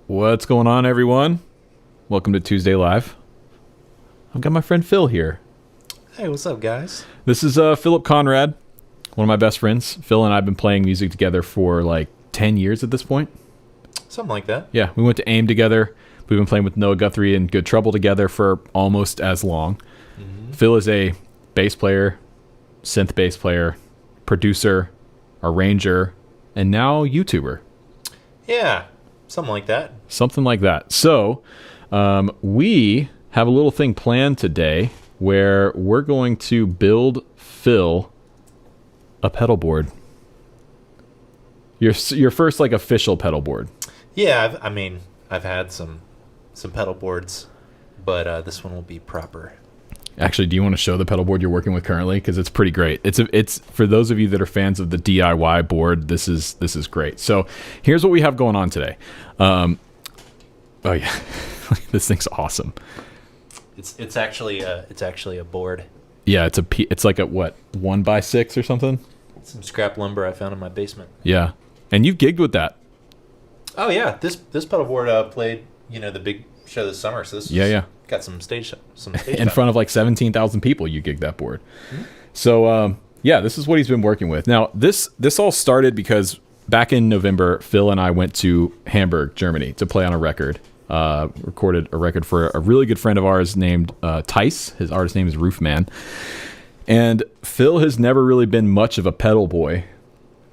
What's going on, everyone? Welcome to Tuesday Live. I've got my friend Phil here. Hey, what's up, guys? This is Philip Conrad, one of my best friends. Phil and I have been playing music together for like 10 years at this point. Something like that. Yeah, we went to AIM together. We've been playing with Noah Guthrie and Good Trouble together for almost as long. Mm-hmm. Phil is a bass player, synth bass player, producer, arranger, and now YouTuber. Yeah, something like that. Something like that. So, we have a little thing planned today where we're going to build Phil a pedal board. Your first like official pedal board. Yeah, I've had some pedal boards, but this one will be proper. Actually, do you want to show the pedal board you're working with currently? Because it's pretty great. It's for those of you that are fans of the DIY board. This is great. So here's what we have going on today. Oh yeah, this thing's awesome. It's actually a board. Yeah, it's like a what, 1x6 or something. Some scrap lumber I found in my basement. Yeah, and you've gigged with that. Oh yeah, this pedal board played the big show this summer. So this got some stage in front of like 17,000 people. You gigged that board. Mm-hmm. So this is what he's been working with. Now this all started because back in November, Phil and I went to Hamburg, Germany, to play on a record. Recorded a record for a really good friend of ours named Tice. His artist name is Roofman. And Phil has never really been much of a pedal boy,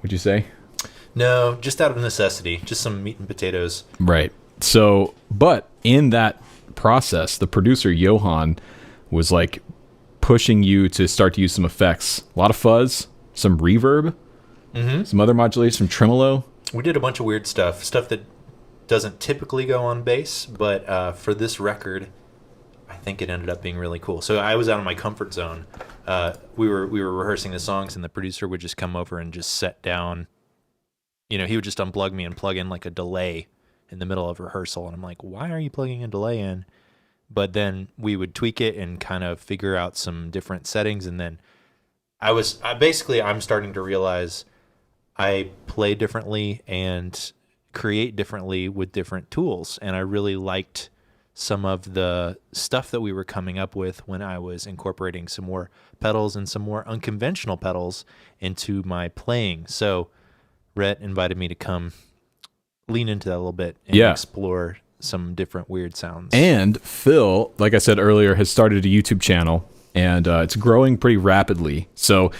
would you say? No, just out of necessity, just some meat and potatoes. Right. So, but in that process, the producer Johan was like pushing you to start to use some effects. A lot of fuzz, some reverb, some other modulation, some tremolo. We did a bunch of weird stuff that doesn't typically go on bass, but for this record, I think it ended up being really cool. So I was out of my comfort zone. We were rehearsing the songs, and the producer would just come over and just set down. He would just unplug me and plug in like a delay in the middle of rehearsal, and I'm like, why are you plugging a delay in? But then we would tweak it and kind of figure out some different settings, and then I'm starting to realize I play differently and create differently with different tools, and I really liked some of the stuff that we were coming up with when I was incorporating some more pedals and some more unconventional pedals into my playing. So Rhett invited me to come lean into that a little bit and explore some different weird sounds. And Phil, like I said earlier, has started a YouTube channel, and it's growing pretty rapidly. So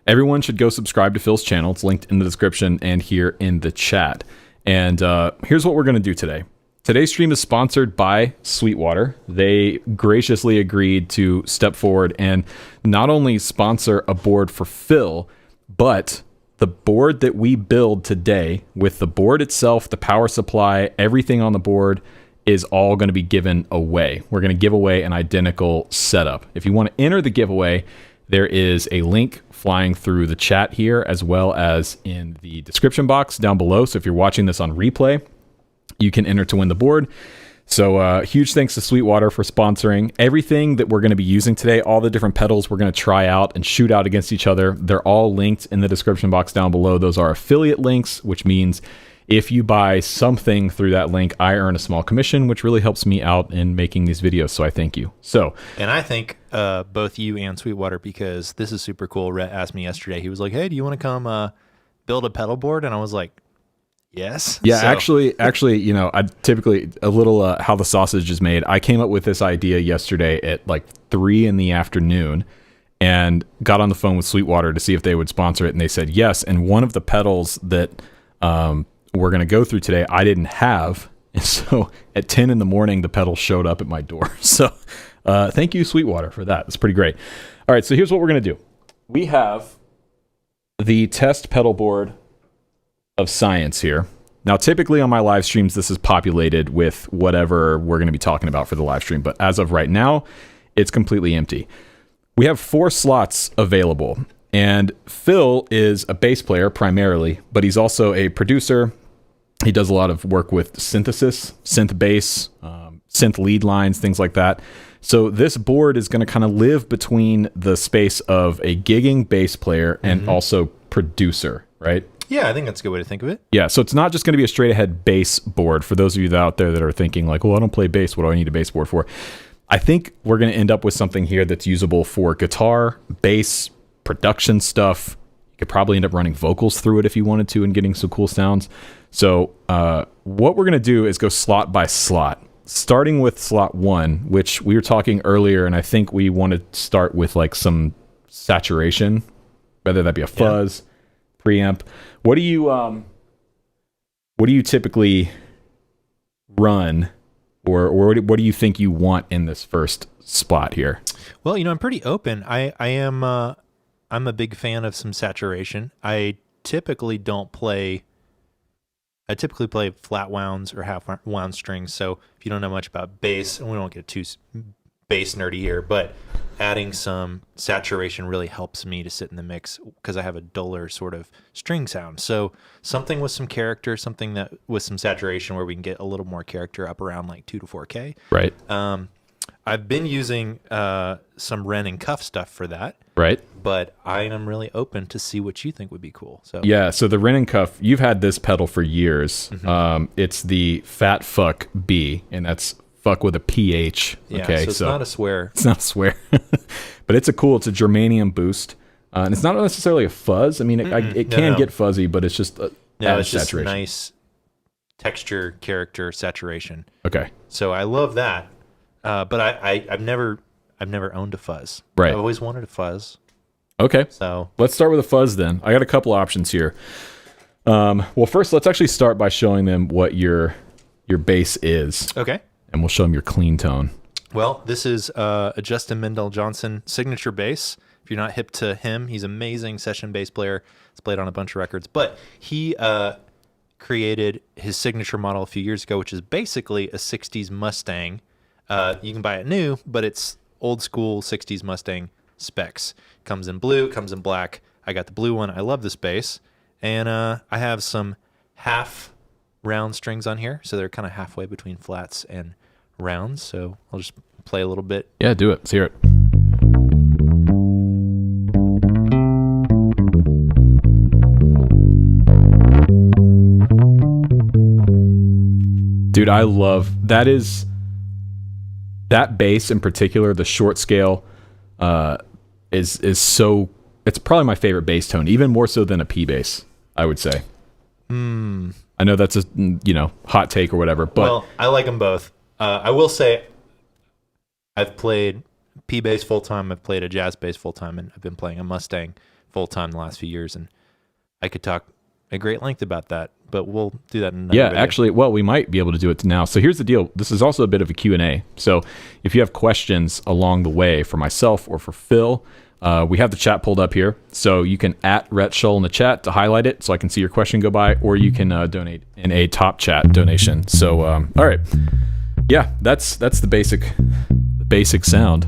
everyone should go subscribe to Phil's channel. It's linked in the description and here in the chat. And here's what we're going to do today. Today's stream is sponsored by Sweetwater. They graciously agreed to step forward and not only sponsor a board for Phil, but the board that we build today, with the board itself, the power supply, everything on the board, is all going to be given away. We're going to give away an identical setup. If you want to enter the giveaway, there is a link flying through the chat here, as well as in the description box down below. So if you're watching this on replay, you can enter to win the board. So huge thanks to Sweetwater for sponsoring everything that we're going to be using today. All the different pedals we're going to try out and shoot out against each other. They're all linked in the description box down below. Those are affiliate links, which means if you buy something through that link, I earn a small commission, which really helps me out in making these videos. So I thank you. And I thank both you and Sweetwater, because this is super cool. Rhett asked me yesterday. He was like, hey, do you want to come build a pedal board? And I was like, yes. Yeah, actually, I typically a little how the sausage is made. I came up with this idea yesterday at like 3 p.m. and got on the phone with Sweetwater to see if they would sponsor it, and they said yes. And one of the pedals that we're going to go through today, I didn't have, and so at 10 a.m, the pedal showed up at my door. So thank you, Sweetwater, for that. It's pretty great. All right, so here's what we're going to do. We have the test pedal board of science here. Now, typically on my live streams, this is populated with whatever we're going to be talking about for the live stream, but as of right now, it's completely empty. We have 4 slots available, and Phil is a bass player primarily, but he's also a producer. He does a lot of work with synthesis, synth bass, synth lead lines, things like that. So this board is going to kind of live between the space of a gigging bass player and also producer, right? Yeah, I think that's a good way to think of it. Yeah, so it's not just going to be a straight ahead bass board. For those of you out there that are thinking like, well, I don't play bass, what do I need a bass board for? I think we're going to end up with something here that's usable for guitar, bass, production stuff. You could probably end up running vocals through it if you wanted to and getting some cool sounds. So what we're going to do is go slot by slot, starting with slot 1, which we were talking earlier, and I think we want to start with like some saturation, whether that be a fuzz, preamp. What do you typically run, or what do you think you want in this first spot here? Well, I'm pretty open. I'm a big fan of some saturation. I typically play flat wounds or half wound strings. So if you don't know much about bass, and we don't get too bass nerdy here, but adding some saturation really helps me to sit in the mix because I have a duller sort of string sound. So something with some character, something that with some saturation where we can get a little more character up around like 2 to 4K. Right. I've been using some Wren and Cuff stuff for that. Right. But I am really open to see what you think would be cool. So yeah, so the Wren and Cuff, you've had this pedal for years. Mm-hmm. It's the Fat Fuck B, and that's fuck with a PH. Yeah, okay, so it's not a swear. It's not a swear. But it's a germanium boost. And it's not necessarily a fuzz. I mean, it can get fuzzy, but it's just it's just nice texture, character, saturation. Okay. So I love that. But I've never owned a fuzz. Right. I've always wanted a fuzz. Okay. So let's start with a fuzz then. I got a couple options here. Well, first, let's actually start by showing them what your bass is. Okay. And we'll show them your clean tone. Well, this is a Justin Mendel Johnson signature bass. If you're not hip to him, he's an amazing session bass player. He's played on a bunch of records. But he created his signature model a few years ago, which is basically a 60s Mustang. You can buy it new, but it's old school 60s Mustang specs. Comes in blue, comes in black. I got the blue one. I love this bass. And I have some half round strings on here, so they're kind of halfway between flats and rounds. So I'll just play a little bit. Yeah, do it. Let's hear it. Dude, I love that. Is that bass in particular, the short scale, is so. It's probably my favorite bass tone, even more so than a P bass, I would say. I know that's a hot take or whatever, but well, I like them both. I will say, I've played P bass full time. I've played a jazz bass full time, and I've been playing a Mustang full time the last few years. And I could talk at great length about that, but we'll do that in another video. Actually, well, we might be able to do it now. So here's the deal. This is also a bit of a Q&A. So if you have questions along the way for myself or for Phil, we have the chat pulled up here. So you can @RetShull in the chat to highlight it so I can see your question go by, or you can donate in a top chat donation. So, all right. Yeah, that's the basic sound.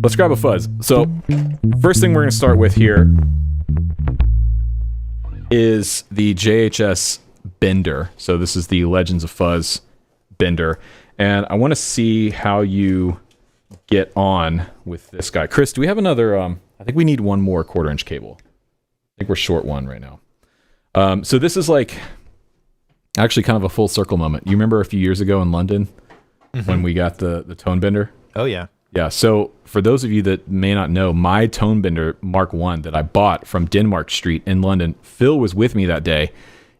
Let's grab a fuzz. So first thing we're going to start with here is the JHS Bender. So this is the Legends of Fuzz Bender. And I want to see how you get on with this guy. Chris, do we have another? I think we need one more 1/4-inch cable. I think we're short one right now. So this is like actually kind of a full circle moment. You remember a few years ago in London when we got the tone bender? Oh, yeah. Yeah, so for those of you that may not know, my tone bender Mark I that I bought from Denmark Street in London, Phil was with me that day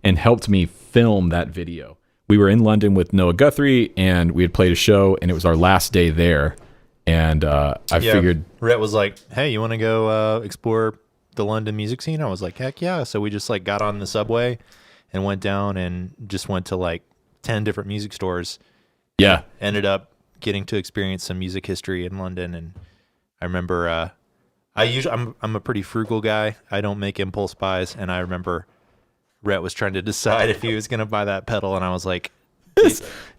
and helped me film that video. We were in London with Noah Guthrie, and we had played a show, and it was our last day there. And I figured... Rhett was like, hey, you want to go explore the London music scene? I was like, heck yeah. So we just like got on the subway and went down and just went to like 10 different music stores. Yeah. Ended up getting to experience some music history in London. And I remember I'm a pretty frugal guy. I don't make impulse buys. And I remember Rhett was trying to decide if he was going to buy that pedal. And I was like,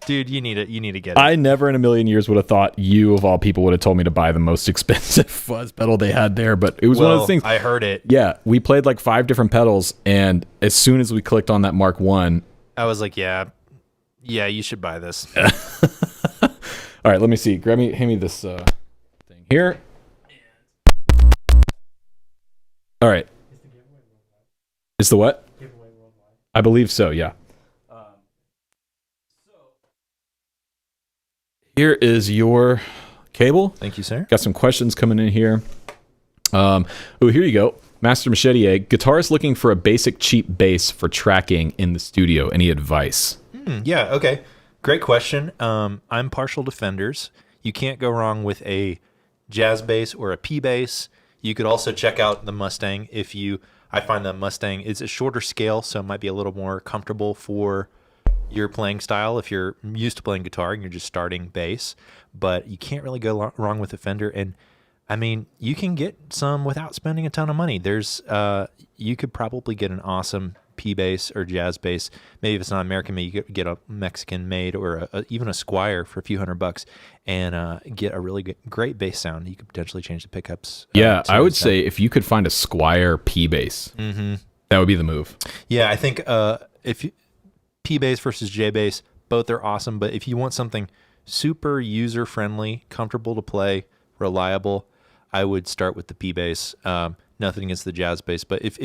dude, you need to get it. I never in a million years would have thought you, of all people, would have told me to buy the most expensive fuzz pedal they had there, but it was one of those things. I heard it. Yeah, we played like 5 different pedals, and as soon as we clicked on that Mark I was like, yeah, you should buy this. All right, let me see. Hand me this thing here. All right. It's the what? I believe so, yeah. Here is your cable. Thank you, sir. Got some questions coming in here. Oh, here you go. Master Machete, guitarist looking for a basic cheap bass for tracking in the studio. Any advice? Yeah, okay. Great question. I'm partial to Fenders. You can't go wrong with a jazz bass or a P bass. You could also check out the Mustang. I find the Mustang is a shorter scale, so it might be a little more comfortable for your playing style if you're used to playing guitar and you're just starting bass. But you can't really go wrong with a Fender. And I mean, you can get some without spending a ton of money. You could probably get an awesome P bass or jazz bass. Maybe if it's not American made, you could get a Mexican made or even a Squire for a few $100 and get a really great bass sound. You could potentially change the pickups. Yeah, I would say if you could find a Squire P bass, that would be the move. Yeah, I think P bass versus J bass, both are awesome. But if you want something super user friendly, comfortable to play, reliable, I would start with the P bass. Nothing against the jazz bass, but if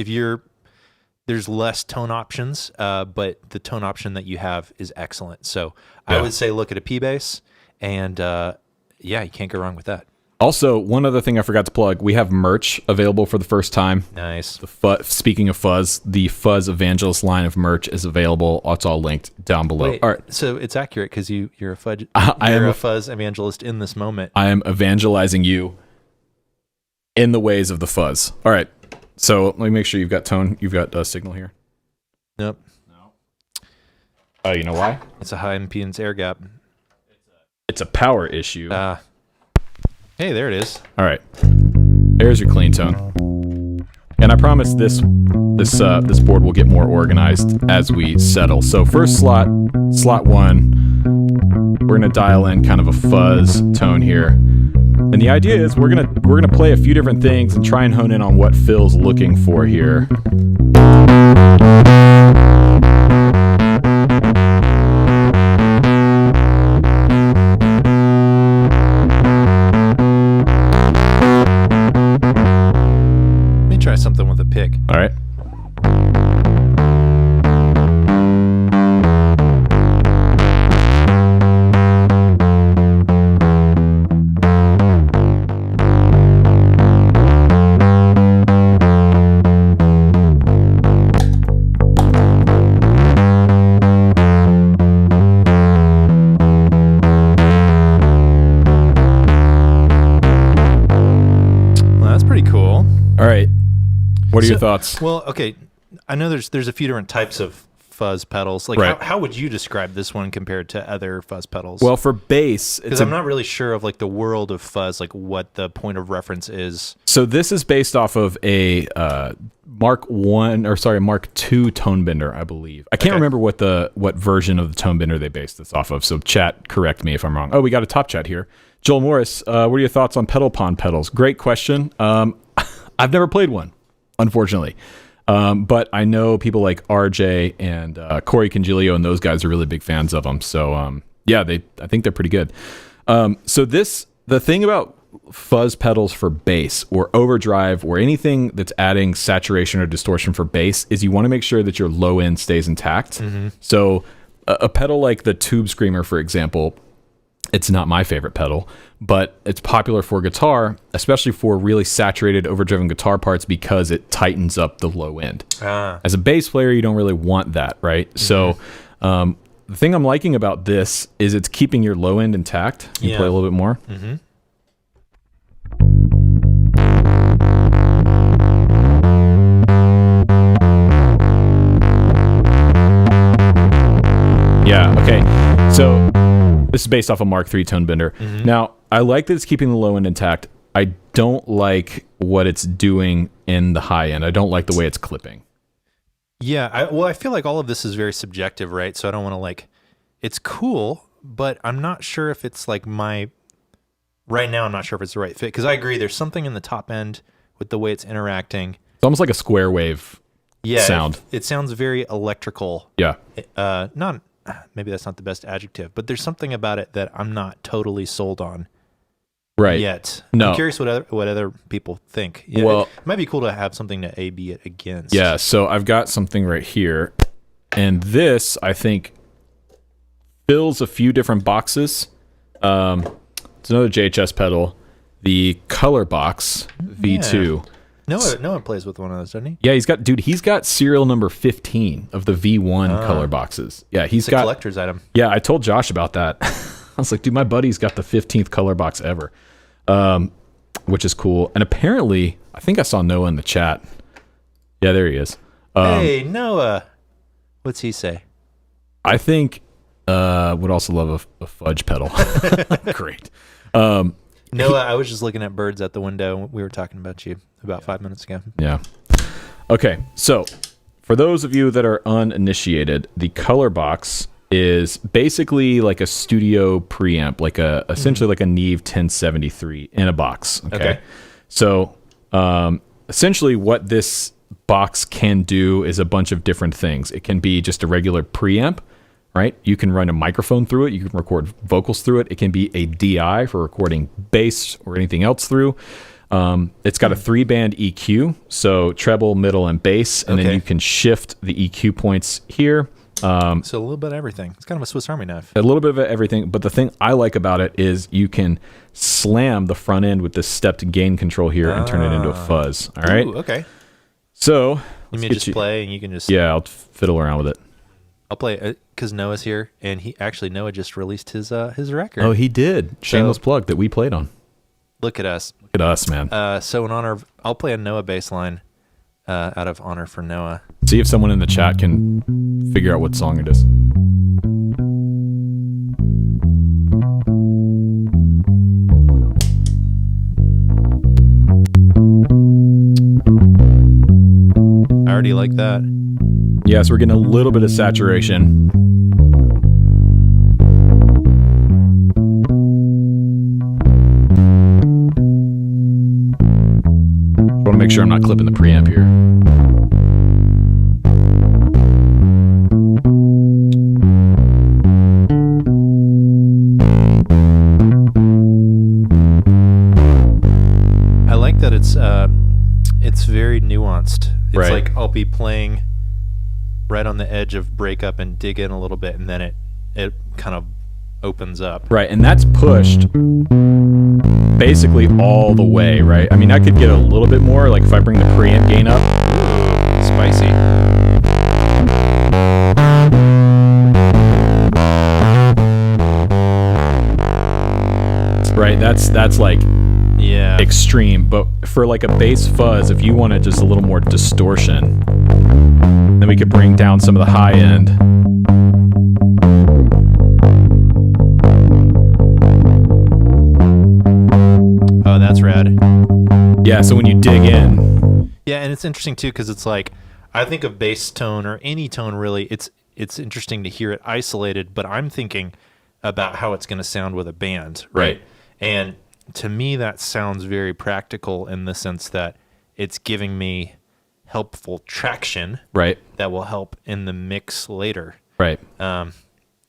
there's less tone options, but the tone option that you have is excellent. So I would say look at a P bass, and you can't go wrong with that. Also, one other thing I forgot to plug, we have merch available for the first time. Nice. Speaking of Fuzz, the Fuzz Evangelist line of merch is available. It's all linked down below. Wait, all right. So it's accurate because you're a Fuzz. I am a Fuzz evangelist in this moment. I am evangelizing you in the ways of the Fuzz. All right. So let me make sure you've got tone. You've got signal here. Nope. No. Oh, you know why? It's a high impedance air gap. It's a power issue. Hey, there it is. All right. There's your clean tone. And I promise this board will get more organized as we settle. So first slot 1, we're gonna dial in kind of a fuzz tone here. And the idea is we're gonna play a few different things and try and hone in on what Phil's looking for here. Let me try something with a pick. All right. What are your thoughts? Well, okay, I know there's a few different types of fuzz pedals. Like, right. how would you describe this one compared to other fuzz pedals? Well, for bass, because I'm not really sure of like the world of fuzz, like what the point of reference is. So this is based off of a Mark II tone bender, I believe. I can't remember what version of the tone bender they based this off of. So chat, correct me if I'm wrong. Oh, we got a top chat here. Joel Morris, what are your thoughts on pedal pond pedals? Great question. I've never played one, unfortunately. But I know people like RJ and Corey Congilio and those guys are really big fans of them. So I think they're pretty good. So the thing about fuzz pedals for bass or overdrive or anything that's adding saturation or distortion for bass is you want to make sure that your low end stays intact. Mm-hmm. So a pedal like the Tube Screamer, for example, it's not my favorite pedal, but it's popular for guitar, especially for really saturated, overdriven guitar parts because it tightens up the low end. As a bass player, you don't really want that, right? Mm-hmm. So the thing I'm liking about this is it's keeping your low end intact. You play a little bit more. Mm-hmm. Yeah, okay. So this is based off a Mark III tone bender. Mm-hmm. Now, I like that it's keeping the low end intact. I don't like what it's doing in the high end. I don't like the way it's clipping. Yeah, I feel like all of this is very subjective, right? So I don't want to it's cool, but I'm not sure if it's right now I'm not sure if it's the right fit. Because I agree, there's something in the top end with the way it's interacting. It's almost like a square wave sound. It sounds very electrical. Yeah. Maybe that's not the best adjective, but there's something about it that I'm not totally sold on yet. No. I'm curious what other people think. Yeah, well, it might be cool to have something to A/B it against. Yeah, so I've got something right here, And this, I think, fills a few different boxes. It's another JHS pedal, the Color Box V2. Noah plays with one of those, doesn't he? Yeah, he's got serial number 15 of the V1 color boxes. Yeah, it's a collector's item. Yeah, I told Josh about that. I was like, dude, my buddy's got the 15th color box ever, which is cool. And apparently, I think I saw Noah in the chat. Yeah, there he is. Hey, Noah. What's he say? I think would also love a fudge pedal. Great. Noah, I was just looking at birds at the window. We were talking about you about 5 minutes ago. Yeah. Okay, so for those of you that are uninitiated, the Color Box is basically like a studio preamp, like essentially like a Neve 1073 in a box. Okay. So essentially what this box can do is a bunch of different things. It can be just a regular preamp, right? You can run a microphone through it. You can record vocals through it. It can be a DI for recording bass or anything else through. It's got a 3-band EQ, so treble, middle, and bass, and then you can shift the EQ points here. So a little bit of everything. It's kind of a Swiss Army knife. A little bit of everything, but the thing I like about it is you can slam the front end with this stepped gain control here and turn it into a fuzz. All right? Ooh, okay. So you mean just play and you can just... Yeah, I'll fiddle around with it. I'll play because Noah's here, and Noah just released his record. Oh, he did. Shameless plug that we played on. Look at us. Look at us, man. So in honor of... I'll play a Noah bass line out of honor for Noah. See if someone in the chat can figure out what song it is. I already like that. Yeah, so we're getting a little bit of saturation. I want to make sure I'm not clipping the preamp here. I like that it's very nuanced. It's right. Like I'll be playing right on the edge of breakup and dig in a little bit, and then it kind of opens up. Right, and that's pushed basically all the way, right? I mean, I could get a little bit more, like if I bring the preamp gain up. Ooh, spicy. Right, that's like extreme, but for like a bass fuzz, if you wanted just a little more distortion, then we could bring down some of the high end. Oh, that's rad. Yeah, so when you dig in. Yeah, and it's interesting too because it's like I think of bass tone or any tone really. It's interesting to hear it isolated, but I'm thinking about how it's going to sound with a band, right? And to me, that sounds very practical in the sense that it's giving me helpful traction, right? That will help in the mix later, right?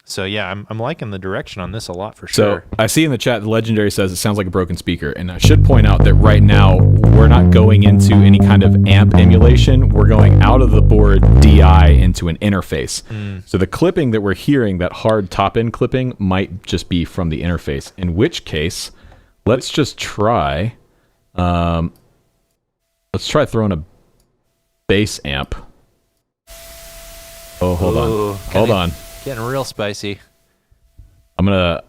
So yeah, I'm liking the direction on this a lot for sure. So I see in the chat, the Legendary says it sounds like a broken speaker, and I should point out that right now we're not going into any kind of amp emulation. We're going out of the board DI into an interface. So the clipping that we're hearing, that hard top end clipping, might just be from the interface. In which case, let's just try. Let's try throwing a bass amp. Oh, hold on. Getting real spicy. I'm going to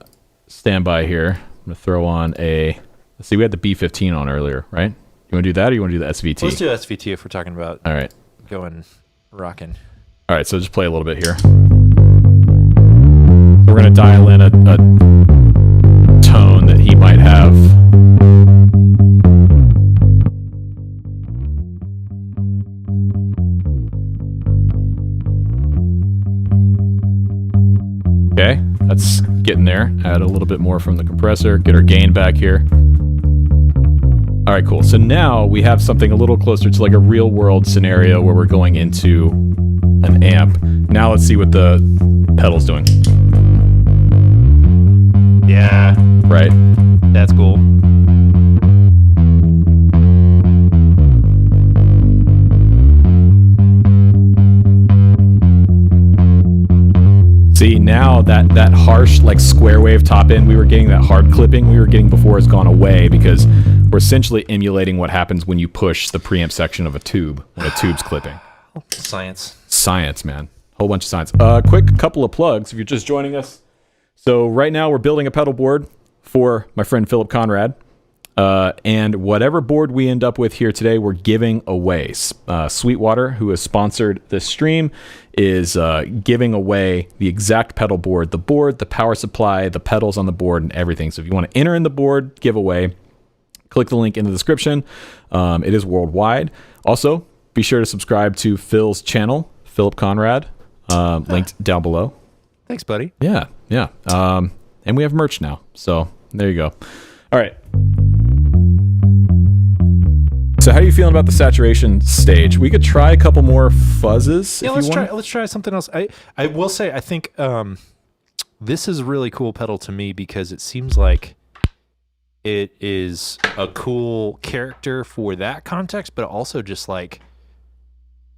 stand by here. I'm going to throw on let's see, we had the B15 on earlier, right? You want to do that or you want to do the SVT? Let's do SVT if we're talking about all right, going rocking. All right, so just play a little bit here. So we're going to dial in a tone that he might have. Okay, that's getting there. Add a little bit more from the compressor, get our gain back here. All right, cool. So now we have something a little closer to like a real world scenario where we're going into an amp. Now let's see what the pedal's doing. Yeah. Right. That's cool. See, now that harsh, like, square wave top end we were getting, that hard clipping we were getting before, has gone away because we're essentially emulating what happens when you push the preamp section of a tube when a tube's clipping. Science, man. Whole bunch of science. Quick couple of plugs if you're just joining us. So right now we're building a pedal board for my friend Philip Conrad. And whatever board we end up with here today, we're giving away. Sweetwater, who has sponsored this stream, is giving away the exact pedal board, the power supply, the pedals on the board, and everything. So if you want to enter in the board giveaway, click the link in the description. It is worldwide. Also, be sure to subscribe to Phil's channel, Philip Conrad, linked down below. Thanks, buddy. Yeah. And we have merch now. So there you go. All right. So how are you feeling about the saturation stage? We could try a couple more fuzzes. Yeah, let's try something else. I will say I think this is a really cool pedal to me because it seems like it is a cool character for that context, but also just like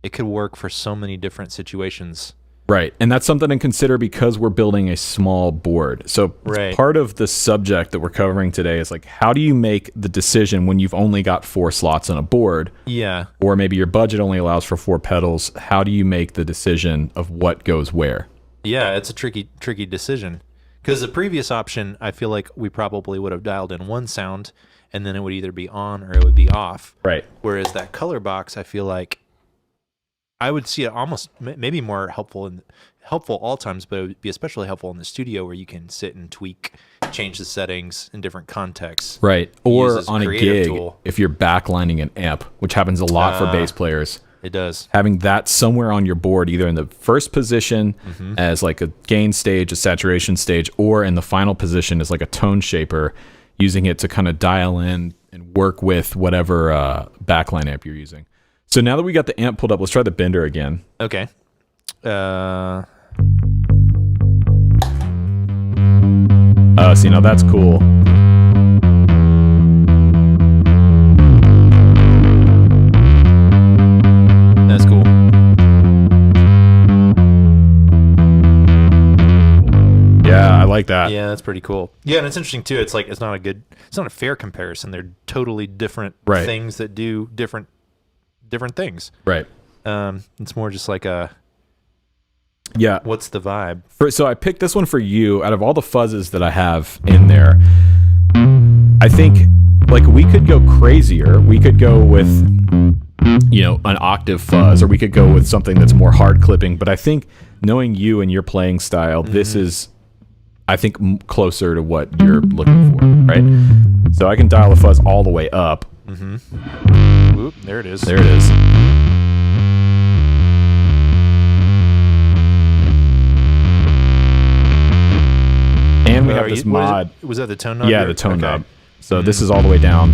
it could work for so many different situations. Right, and that's something to consider because we're building a small board. So part of the subject that we're covering today is like, how do you make the decision when you've only got 4 slots on a board? Yeah. Or maybe your budget only allows for 4 pedals. How do you make the decision of what goes where? Yeah, it's a tricky decision. Because the previous option, I feel like we probably would have dialed in one sound, and then it would either be on or it would be off. Right. Whereas that color box, I feel like I would see it almost maybe more helpful all times, but it would be especially helpful in the studio where you can sit and tweak, change the settings in different contexts. Right. Or on a gig, if you're backlining an amp, which happens a lot for bass players. It does. Having that somewhere on your board, either in the first position as like a gain stage, a saturation stage, or in the final position as like a tone shaper, using it to kind of dial in and work with whatever backline amp you're using. So now that we got the amp pulled up, let's try the Bender again. Okay. See, now that's cool. That's cool. Yeah, I like that. Yeah, that's pretty cool. Yeah, and it's interesting too. It's like it's not a fair comparison. They're totally different things that do different things. Right. It's more just like a what's the vibe? So I picked this one for you. Out of all the fuzzes that I have in there, I think like we could go crazier. We could go with an octave fuzz, or we could go with something that's more hard clipping. But I think knowing you and your playing style, this is, I think, closer to what you're looking for, right? So I can dial the fuzz all the way up. Oop, there it is. There it is. And we have this mod. Was that the tone knob? Yeah, the tone knob. So this is all the way down.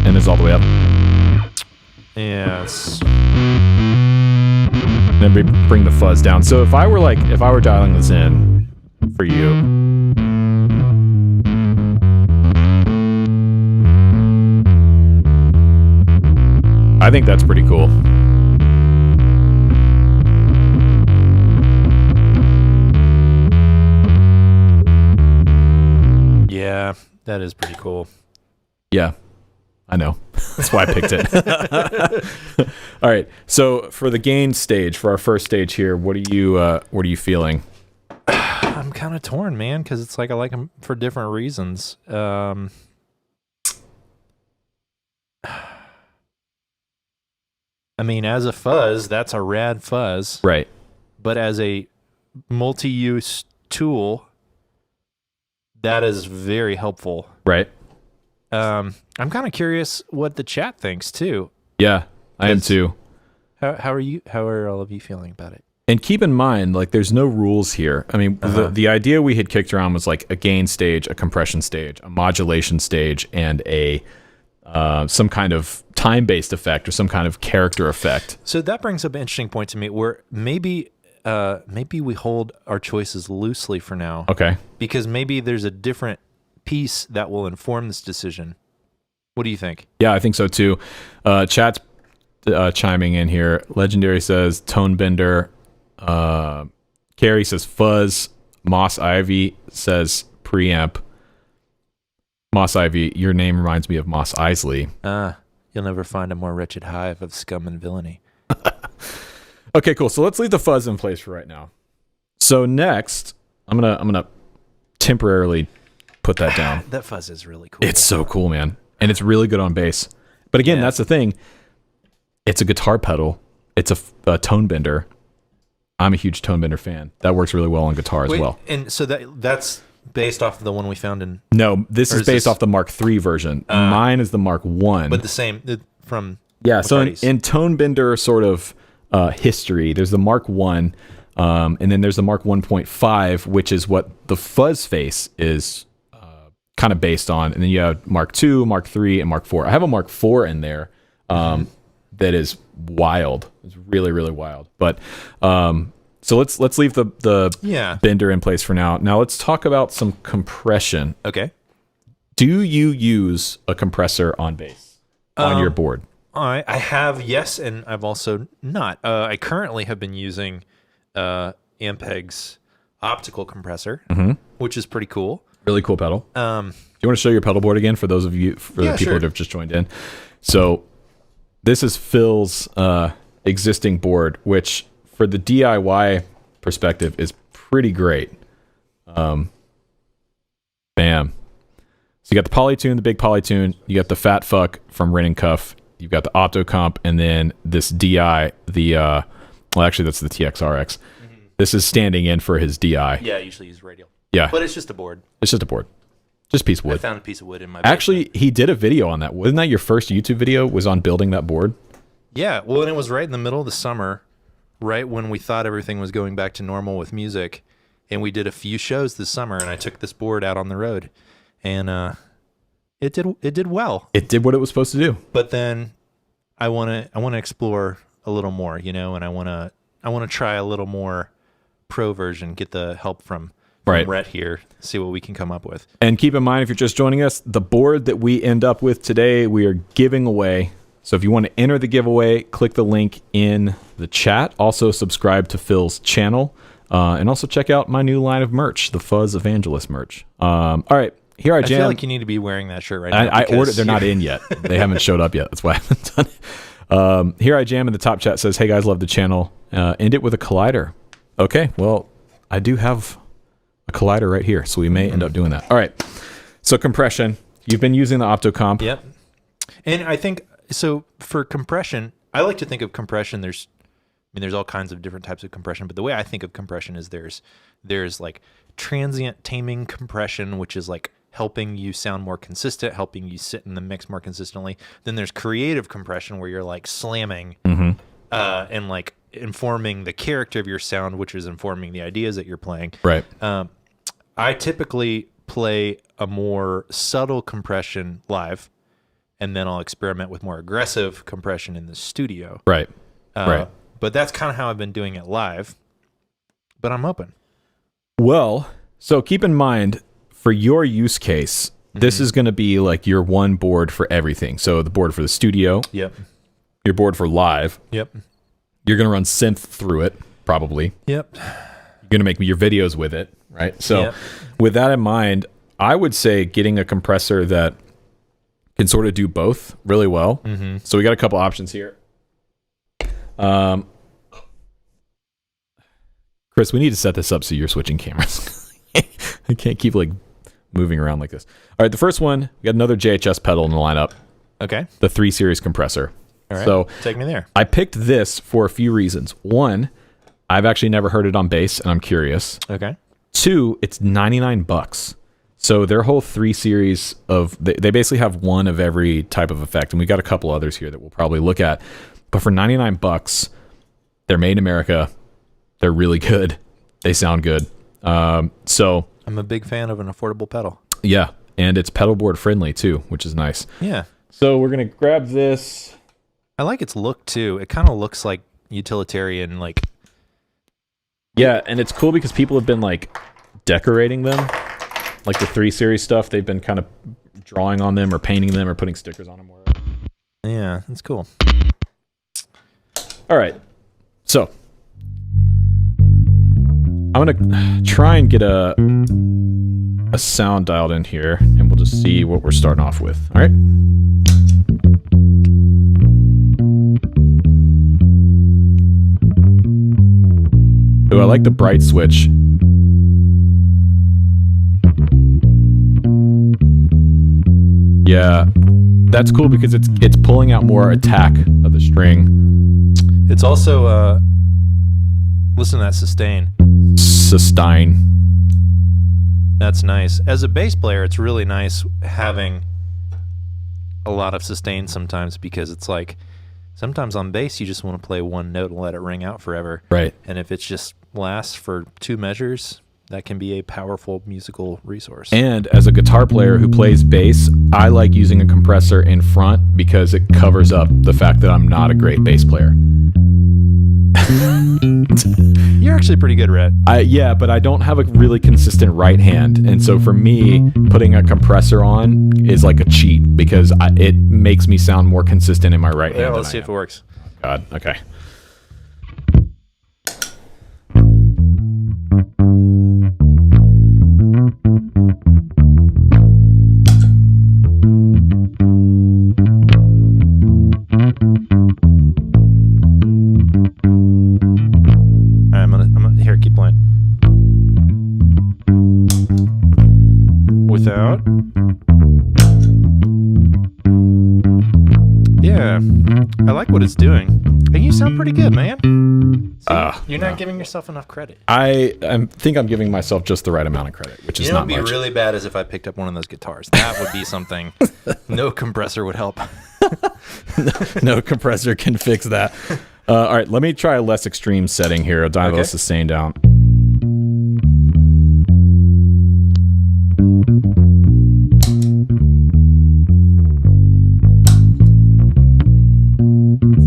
And it's all the way up. Yes. Then we bring the fuzz down. So if I were dialing this in for you. I think that's pretty cool. Yeah, that is pretty cool. Yeah, I know. That's why I picked it. All right. So for the gain stage, for our first stage here, what are you feeling? I'm kind of torn, man, because it's like I like them for different reasons. I mean, as a fuzz, that's a rad fuzz. Right. But as a multi-use tool, that is very helpful. Right. I'm kind of curious what the chat thinks too. Yeah, I am too. How are all of you feeling about it? And keep in mind, like, there's no rules here. I mean, the idea we had kicked around was like a gain stage, a compression stage, a modulation stage, and a some kind of time-based effect or some kind of character effect. So that brings up an interesting point to me, where maybe we hold our choices loosely for now. Okay. Because maybe there's a different piece that will inform this decision. What do you think? Yeah, I think so too. Chat's chiming in here. Legendary says Tone Bender Carrie says fuzz. Moss Ivy says preamp. Moss Ivy, your name reminds me of Moss Isley. You'll never find a more wretched hive of scum and villainy. Okay, cool. So let's leave the fuzz in place for right now. So next, I'm gonna temporarily put that down. That fuzz is really cool. It's so cool, man, and it's really good on bass. But again, that's the thing. It's a guitar pedal. It's a tone bender. I'm a huge tone bender fan. That works really well on guitar as well. And so that's based off of the one we found in... No, this is based off the Mark III version. Mine is the Mark I. But the same from... Yeah, so in tone bender sort of history, there's the Mark I, and then there's the Mark 1.5, which is what the fuzz face is kind of based on. And then you have Mark II, Mark III, and Mark IV. I have a Mark IV in there that is wild. It's really, really wild. But so let's leave the bender in place for now. Now let's talk about some compression. Okay. Do you use a compressor on bass on your board? I have, yes, and I've also not. I currently have been using Ampeg's optical compressor, which is pretty cool. Really cool pedal. Do you want to show your pedal board again for those of you, the people that have just joined in? So this is Phil's existing board, which for the DIY perspective is pretty great. Bam. So you got the Polytune, the big Polytune. You got the Fat Fuck from Rin and Cuff. You've got the Optocomp, and then this DI, well, actually, that's the TXRX. This is standing in for his DI. Yeah, I usually use radial. Yeah. But it's just a board. It's just a board. Just a piece of wood. I found a piece of wood in my basement. Actually, he did a video on that. Wasn't that your first YouTube video, was on building that board? Yeah, well, and it was right in the middle of the summer, right when we thought everything was going back to normal with music, and we did a few shows this summer, and I took this board out on the road, and it did well. It did what it was supposed to do. But then I want to explore a little more, you know, and I want to try a little more pro version, get the help from Rhett here, see what we can come up with. And keep in mind, if you're just joining us, the board that we end up with today, we are giving away. So if you want to enter the giveaway, click the link in the chat. Also subscribe to Phil's channel, and also check out my new line of merch, the Fuzz Evangelist merch. All right. Here I jam. I feel like you need to be wearing that shirt right now. I ordered. They're not in yet. They haven't showed up yet. That's why I haven't done it. Here I jam in the top chat says, "Hey guys, love the channel. End it with a collider." Okay, well, I do have a collider right here, so we may end up doing that. All right. So compression. You've been using the Optocomp. Yep. And I think so for compression. I like to think of compression. There's all kinds of different types of compression, but the way I think of compression is there's like transient taming compression, which is like helping you sound more consistent, helping you sit in the mix more consistently. Then there's creative compression where you're like slamming and like informing the character of your sound, which is informing the ideas that you're playing. Right. I typically play a more subtle compression live, and then I'll experiment with more aggressive compression in the studio. Right. Right. But that's kind of how I've been doing it live. But I'm open. Well, so keep in mind, for your use case, this is going to be like your one board for everything. So the board for the studio. Yep. Your board for live. Yep. You're going to run synth through it, probably. Yep. You're going to make your videos with it, right? So with that in mind, I would say getting a compressor that can sort of do both really well. So we got a couple options here. Chris, we need to set this up so you're switching cameras. I can't keep like moving around like this. All right, the first one, we got another JHS pedal in the lineup. Okay. The 3 Series Compressor. All right. So take me there. I picked this for a few reasons. One, I've actually never heard it on bass, and I'm curious. Okay. 2, it's $99. So their whole 3 series of they basically have one of every type of effect, and we've got a couple others here that we'll probably look at. But for $99, they're made in America. They're really good. They sound good. So I'm a big fan of an affordable pedal. Yeah, and it's pedalboard friendly too, which is nice. Yeah. So we're gonna grab this. I like its look too. It kind of looks like utilitarian, like. Yeah, and it's cool because people have been like decorating them, like the 3 series stuff. They've been kind of drawing on them or painting them or putting stickers on them. Yeah, that's cool. All right, so I'm gonna try and get a sound dialed in here, and we'll just see what we're starting off with. All right. Ooh, I like the bright switch. Yeah, that's cool because it's pulling out more attack of the string. It's also listen to that sustain. Sustain. That's nice. As a bass player, it's really nice having a lot of sustain sometimes, because it's like sometimes on bass you just want to play one note and let it ring out forever. Right. And if it's just lasts for 2 measures, that can be a powerful musical resource. And as a guitar player who plays bass, I like using a compressor in front because it covers up the fact that I'm not a great bass player. You're actually pretty good, Rhett. Yeah, but I don't have a really consistent right hand. And so for me, putting a compressor on is like a cheat because it makes me sound more consistent in my right hand. Yeah, let's see if it works. God, okay. Here, keep playing. Without. Yeah, I like what it's doing. And you sound pretty good, man. See, you're not giving yourself enough credit. I think I'm giving myself just the right amount of credit, which is not much. You know what would be really bad is if I picked up one of those guitars. That would be something. No compressor would help. No compressor can fix that. All right, let me try a less extreme setting here. I'll dial the sustain down.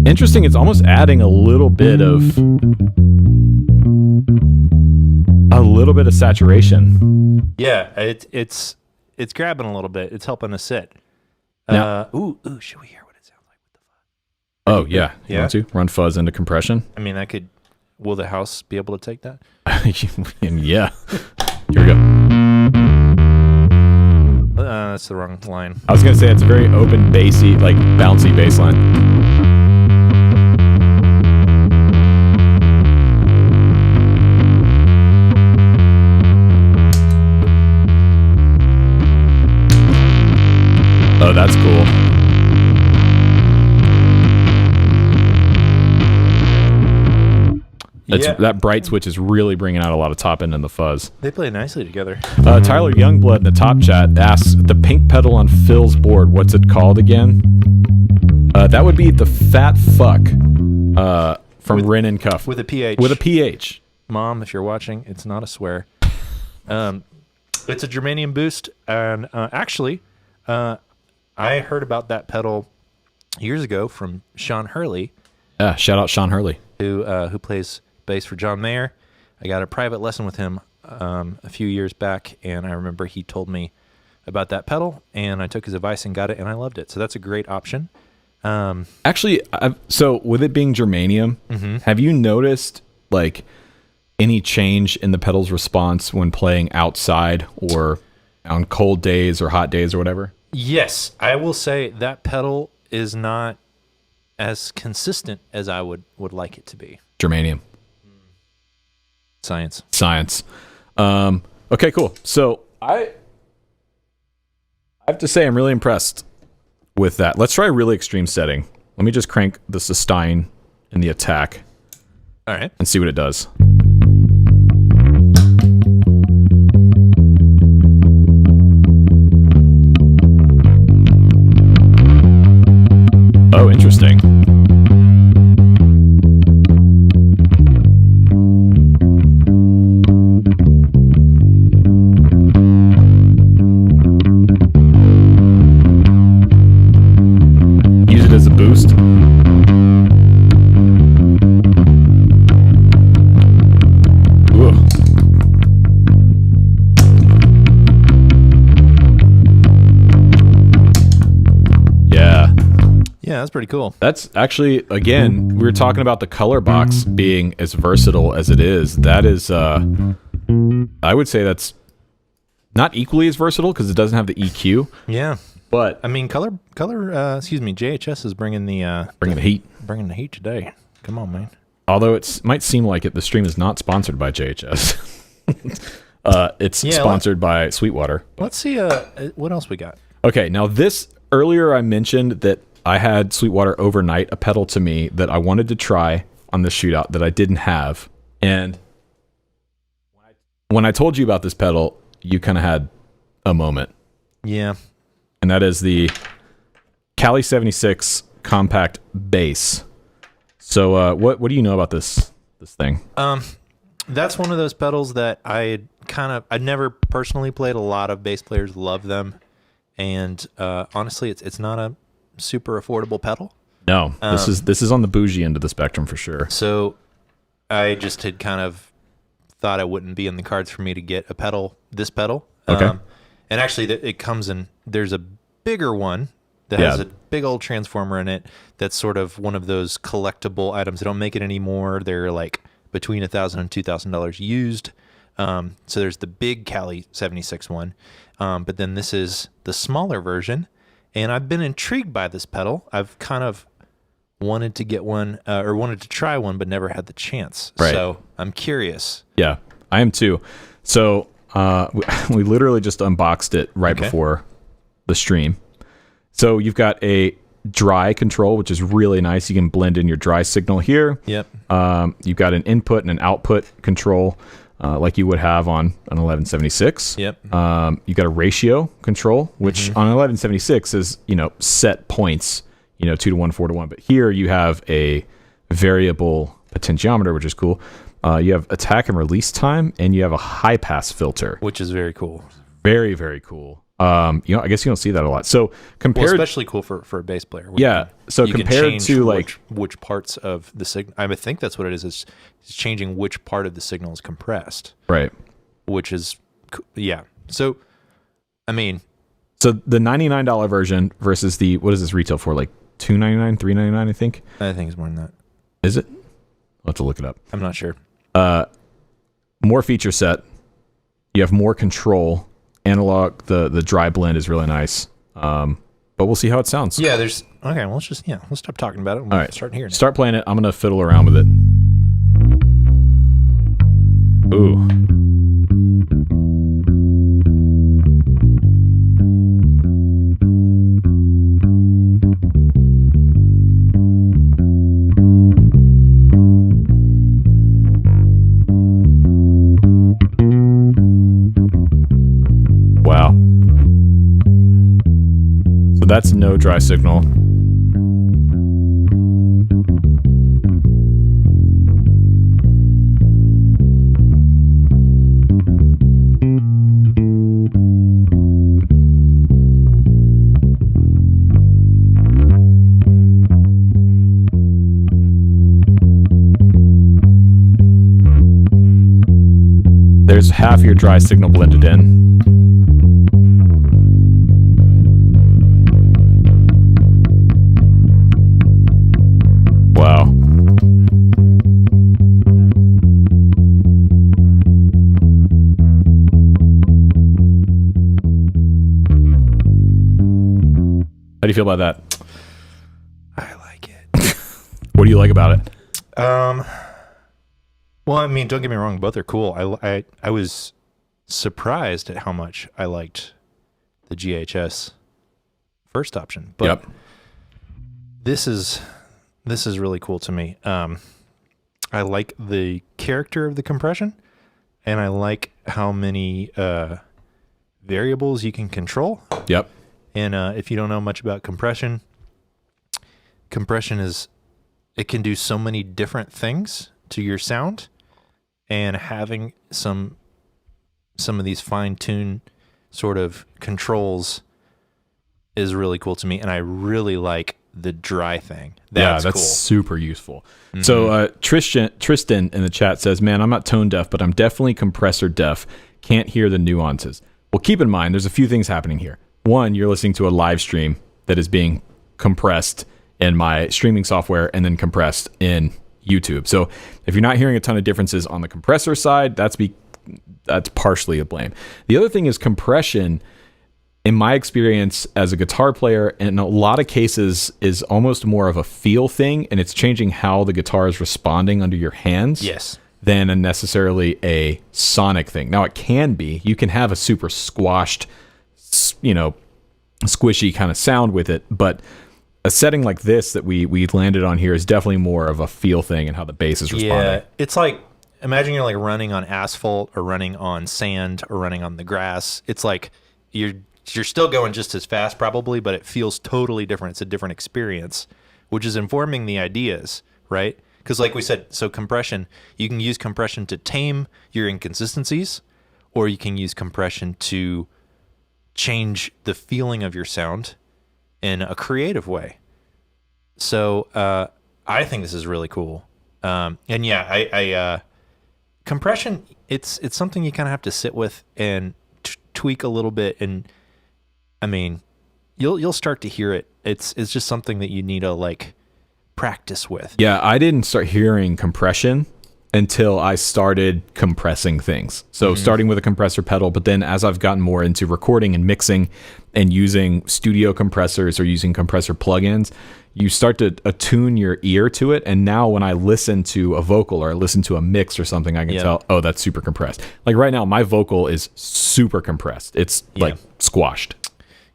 Interesting, it's almost adding a little bit of saturation. Yeah, it's grabbing a little bit. It's helping us sit. Now, ooh, should we hear what it sounds like with the fuzz? Oh yeah, you want to run fuzz into compression? I mean, that could. Will the house be able to take that? Yeah. Here we go. That's the wrong line. I was gonna say it's a very open, bassy, like bouncy bass line. Oh, that's cool. That bright switch is really bringing out a lot of top end in the fuzz. They play nicely together. Tyler Youngblood in the top chat asks, the pink pedal on Phil's board, what's it called again? That would be the Fat Fuck from Rin and Cuff. With a PH. With a PH. Mom, if you're watching, it's not a swear. It's a germanium boost, and actually, I heard about that pedal years ago from Sean Hurley. Shout out Sean Hurley, who plays bass for John Mayer. I got a private lesson with him a few years back, and I remember he told me about that pedal, and I took his advice and got it, and I loved it. So that's a great option. Actually, so with it being germanium, have you noticed like any change in the pedal's response when playing outside or on cold days or hot days or whatever? Yes, I will say that pedal is not as consistent as I would like it to be. Germanium. Science. Okay, cool. So I have to say I'm really impressed with that. Let's try a really extreme setting. Let me just crank the sustain and the attack. All right. And see what it does. Oh, interesting. Use it as a boost. Yeah, that's pretty cool. That's actually, again, we were talking about the color box being as versatile as it is. That is, I would say that's not equally as versatile because it doesn't have the EQ. Yeah. But I mean, JHS is bringing the heat. Bringing the heat today. Come on, man. Although it might seem like it, the stream is not sponsored by JHS. It's sponsored by Sweetwater. Let's see what else we got. Okay, now this, earlier I mentioned that I had Sweetwater Overnight, a pedal to me that I wanted to try on this shootout that I didn't have. And when I told you about this pedal, you kind of had a moment. Yeah. And that is the Cali 76 compact bass. So what do you know about this thing? That's one of those pedals that I'd never personally played. A lot of bass players love them. And honestly, it's not a super affordable pedal. No, this is on the bougie end of the spectrum for sure. So I just had kind of thought it wouldn't be in the cards for me to get this pedal. Okay. And actually, it comes in. There's a bigger one that has a big old transformer in it. That's sort of one of those collectible items. They don't make it anymore. They're like between $1,000 and $2,000 used. So there's the big Cali 76 one, but then this is the smaller version. And I've been intrigued by this pedal. I've kind of wanted to get one or wanted to try one, but never had the chance. Right. So I'm curious. Yeah, I am too. So we literally just unboxed it right before the stream. So you've got a dry control, which is really nice. You can blend in your dry signal here. Yep. You've got an input and an output control. Like you would have on an 1176. Yep. You got a ratio control, which on an 1176 is, set points, 2 to 1, 4 to 1. But here you have a variable potentiometer, which is cool. You have attack and release time, and you have a high pass filter, which is very cool. Very, very cool. I guess you don't see that a lot. So compared, especially cool for a bass player. So you compared to which parts of the signal, I would think that's what it is. It's changing which part of the signal is compressed. Right. Which is, yeah. So, I mean, so the $99 version versus the, what does this retail for? Like $299, $399, I think. I think it's more than that. Is it? I'll have to look it up. I'm not sure. More feature set. You have more control. Analog, the dry blend is really nice. But we'll see how it sounds. Yeah, let's stop talking about it. All right. Start hearing it. Start playing it. I'm going to fiddle around with it. Ooh. Wow. So that's no dry signal. There's half your dry signal blended in. Wow. How do you feel about that? I like it. What do you like about it? Well, I mean, don't get me wrong, both are cool. I was surprised at how much I liked the JHS first option, but this is really cool to me. I like the character of the compression, and I like how many variables you can control. Yep. And if you don't know much about compression it can do so many different things to your sound, and having some of these fine-tuned sort of controls is really cool to me, and I really like the dry thing. That's cool. Super useful. Mm-hmm. So Tristan in the chat says, man, I'm not tone deaf, but I'm definitely compressor deaf. Can't hear the nuances. Well, keep in mind, there's a few things happening here. One, you're listening to a live stream that is being compressed in my streaming software and then compressed in YouTube. So if you're not hearing a ton of differences on the compressor side, that's partially to blame. The other thing is compression, in my experience as a guitar player, in a lot of cases is almost more of a feel thing, and it's changing how the guitar is responding under your hands. Yes. Than necessarily a sonic thing. Now, it can be. You can have a super squashed, squishy kind of sound with it, but a setting like this that we landed on here is definitely more of a feel thing and how the bass is responding. Yeah, it's like, imagine you're like running on asphalt or running on sand or running on the grass. It's like you're still going just as fast probably, but it feels totally different. It's a different experience, which is informing the ideas, right? Because like we said, so compression, you can use compression to tame your inconsistencies, or you can use compression to change the feeling of your sound in a creative way. So I think this is really cool. And yeah, I compression, it's something you kind of have to sit with and tweak a little bit. And I mean, you'll start to hear it. It's just something that you need to like practice with. Yeah, I didn't start hearing compression until I started compressing things. So starting with a compressor pedal, but then as I've gotten more into recording and mixing and using studio compressors or using compressor plugins, you start to attune your ear to it. And now when I listen to a vocal or I listen to a mix or something, I can tell, oh, that's super compressed. Like right now, my vocal is super compressed. It's like squashed.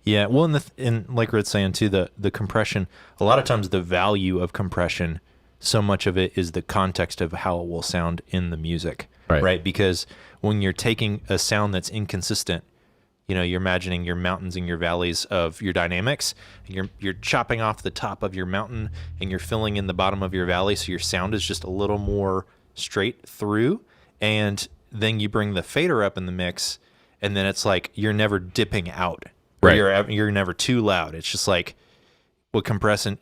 Yeah, well, and like Rick's saying too, the compression, a lot of times the value of compression, so much of it is the context of how it will sound in the music, right? Because when you're taking a sound that's inconsistent, you're imagining your mountains and your valleys of your dynamics, and you're chopping off the top of your mountain and you're filling in the bottom of your valley, so your sound is just a little more straight through, and then you bring the fader up in the mix, and then it's like you're never dipping out. Right. You're never too loud. It's just like compression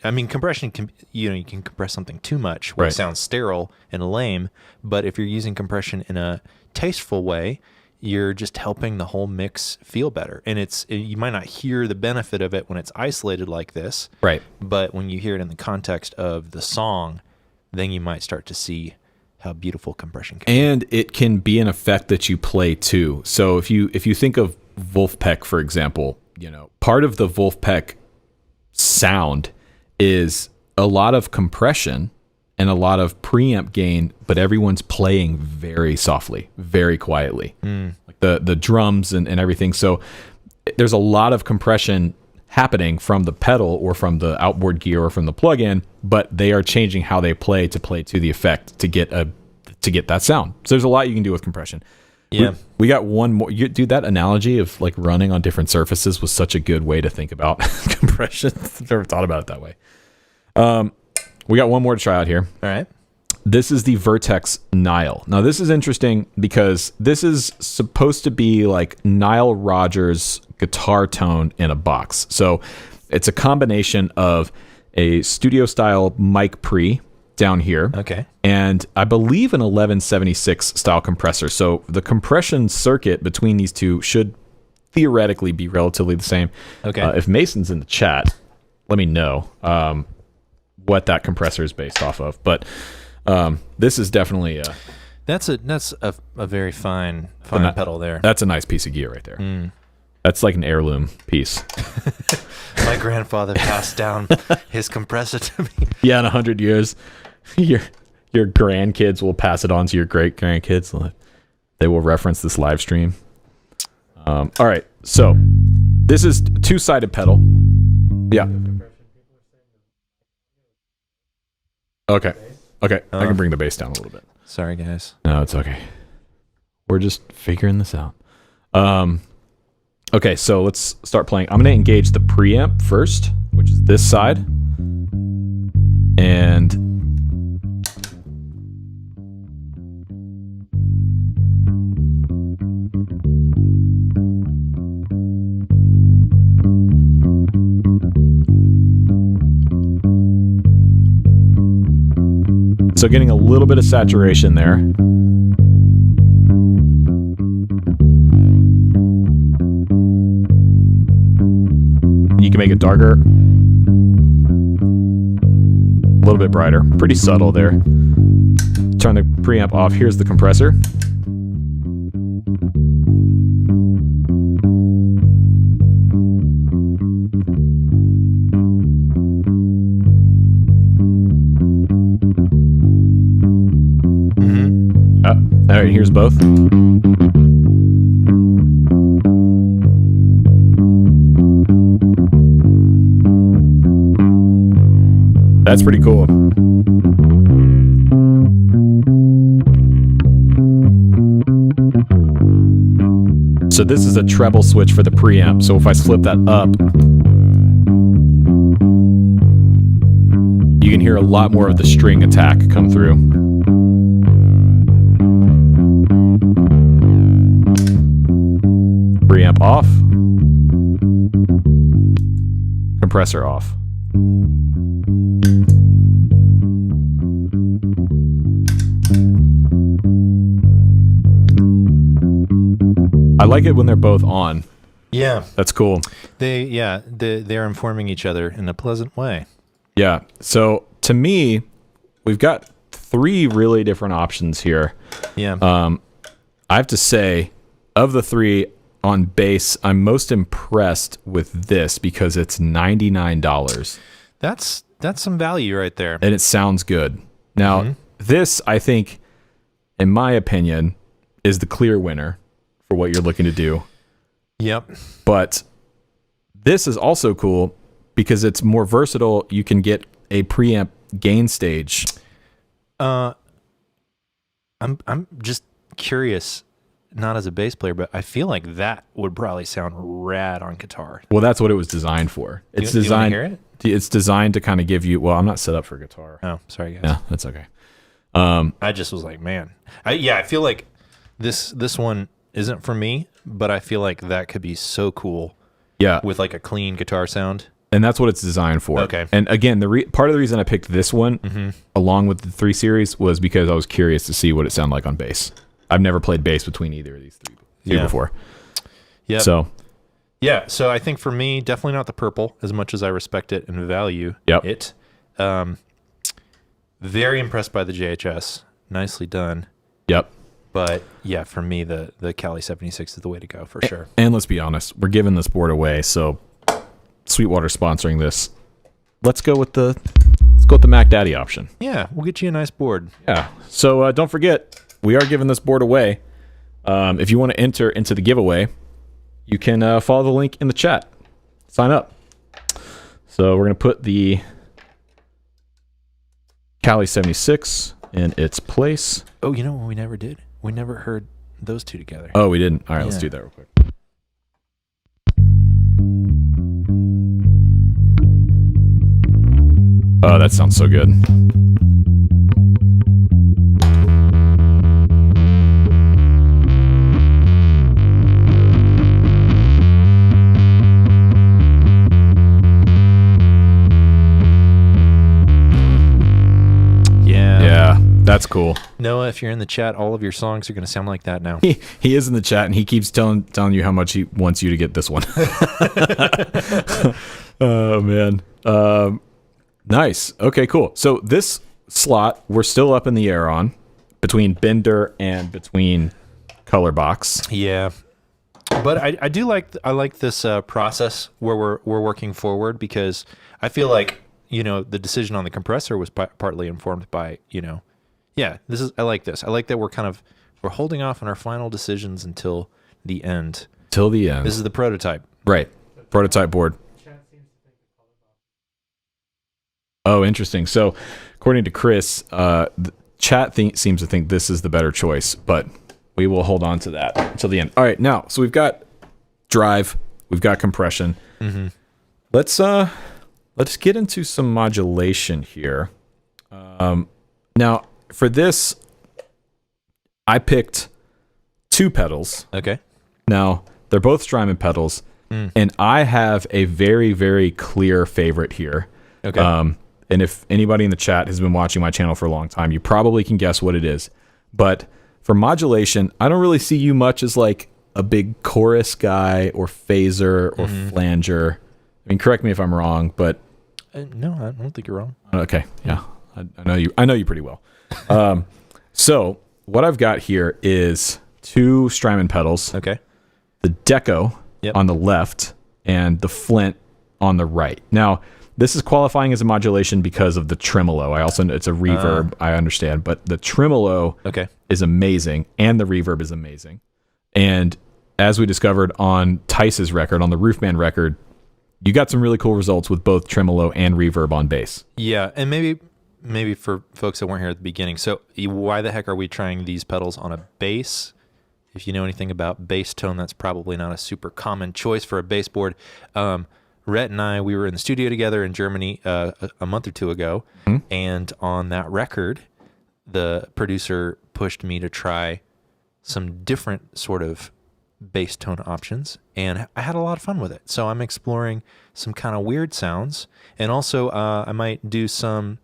can, you can compress something too much where it sounds sterile and lame, but if you're using compression in a tasteful way, you're just helping the whole mix feel better. And you might not hear the benefit of it when it's isolated like this. Right. But when you hear it in the context of the song, then you might start to see how beautiful compression can be. And it can be an effect that you play too. So if you think of Wolfpack, for example, part of the Wolfpack sound is a lot of compression and a lot of preamp gain, but everyone's playing very softly, very quietly, like the drums and everything. So there's a lot of compression happening from the pedal or from the outboard gear or from the plug-in, but they are changing how they play to the effect to get that sound. So there's a lot you can do with compression. Yeah, we got one more. Dude, that analogy of like running on different surfaces was such a good way to think about compression. I've never thought about it that way. We got one more to try out here. All right. This is the Vertex Nile. Now, this is interesting because this is supposed to be like Nile Rodgers' guitar tone in a box. So it's a combination of a studio-style mic pre down here. Okay. And I believe an 1176 style compressor. So the compression circuit between these two should theoretically be relatively the same. Okay. If Mason's in the chat, let me know what that compressor is based off of. But this is definitely that's a very fine pedal there. That's a nice piece of gear right there. That's like an heirloom piece. My grandfather passed down his compressor to me. Yeah, in 100 years, your grandkids will pass it on to your great grandkids. They will reference this live stream. All right, so this is two-sided pedal. Yeah. Okay. I can bring the bass down a little bit. Sorry, guys. No, it's okay. We're just figuring this out. Okay, so let's start playing. I'm going to engage the preamp first, which is this side. And so getting a little bit of saturation there. You can make it darker. little bit brighter. Pretty subtle there. Turn the preamp off. Here's the compressor. All right, here's both. That's pretty cool. So this is a treble switch for the preamp. So if I slip that up, you can hear a lot more of the string attack come through. Preamp off. Compressor off. I like it when they're both on. Yeah. That's cool. They're informing each other in a pleasant way. Yeah. So to me, we've got 3 really different options here. Yeah. I have to say, of the 3 on bass, I'm most impressed with this because it's $99. That's some value right there. And it sounds good. Now, this, I think, in my opinion, is the clear winner for what you're looking to do. Yep. But this is also cool because it's more versatile. You can get a preamp gain stage. I'm just curious, not as a bass player, but I feel like that would probably sound rad on guitar. Well, that's what it was designed for. It's designed. You wanna hear it? It's designed to kind of give you. Well, I'm not set up for guitar. Oh, sorry, guys. Yeah, that's okay. I just was like, man, I feel like this one isn't for me, but I feel like that could be so cool. Yeah, with like a clean guitar sound. And that's what it's designed for. Okay. And again, part of the reason I picked this one along with the 3 Series was because I was curious to see what it sounded like on bass. I've never played bass between either of these 3 before. Yeah. So. Yeah. So I think for me, definitely not the purple, as much as I respect it and value it. Very impressed by the JHS. Nicely done. Yep. But yeah, for me, the Cali 76 is the way to go for sure. And let's be honest, we're giving this board away, so Sweetwater sponsoring this. Let's go with the Mac Daddy option. Yeah, we'll get you a nice board. Yeah. So don't forget, we are giving this board away. If you want to enter into the giveaway, you can follow the link in the chat. Sign up. So we're gonna put the Cali 76 in its place. Oh, you know what we never did? We never heard those 2 together. Oh, we didn't? All right, let's do that real quick. Oh, that sounds so good. That's cool. Noah, if you're in the chat, all of your songs are going to sound like that now. He is in the chat, and he keeps telling you how much he wants you to get this one. Oh, man. Nice. Okay, cool. So this slot, we're still up in the air on, between Bender and between Color Box. Yeah. But I like this process where we're working forward, because I feel like, the decision on the compressor was partly informed by, I like this. I like that we're holding off on our final decisions until the end. Till the end. This is the prototype. Right. Prototype board. Oh, interesting. So, according to Chris, the chat seems to think this is the better choice, but we will hold on to that until the end. All right, now, so we've got drive, we've got compression. Let's get into some modulation here. Now, for this, I picked 2 pedals. Okay. Now, they're both Strymon pedals, and I have a very, very clear favorite here. Okay. And if anybody in the chat has been watching my channel for a long time, you probably can guess what it is. But for modulation, I don't really see you much as like a big chorus guy or phaser or flanger. I mean, correct me if I'm wrong, but... no, I don't think you're wrong. Okay, yeah. I know you pretty well. So what I've got here is 2 Strymon pedals. Okay. The Deco on the left and the Flint on the right. Now, this is qualifying as a modulation because of the tremolo. It's a reverb, I understand, but the tremolo is amazing and the reverb is amazing. And as we discovered on Tice's record, on the Roofman record, you got some really cool results with both tremolo and reverb on bass. Yeah, and maybe for folks that weren't here at the beginning, so why the heck are we trying these pedals on a bass? If you know anything about bass tone, that's probably not a super common choice for a bass board. Rhett and I, we were in the studio together in Germany a month or 2 ago, and on that record, the producer pushed me to try some different sort of bass tone options, and I had a lot of fun with it. So I'm exploring some kind of weird sounds, and also I might do some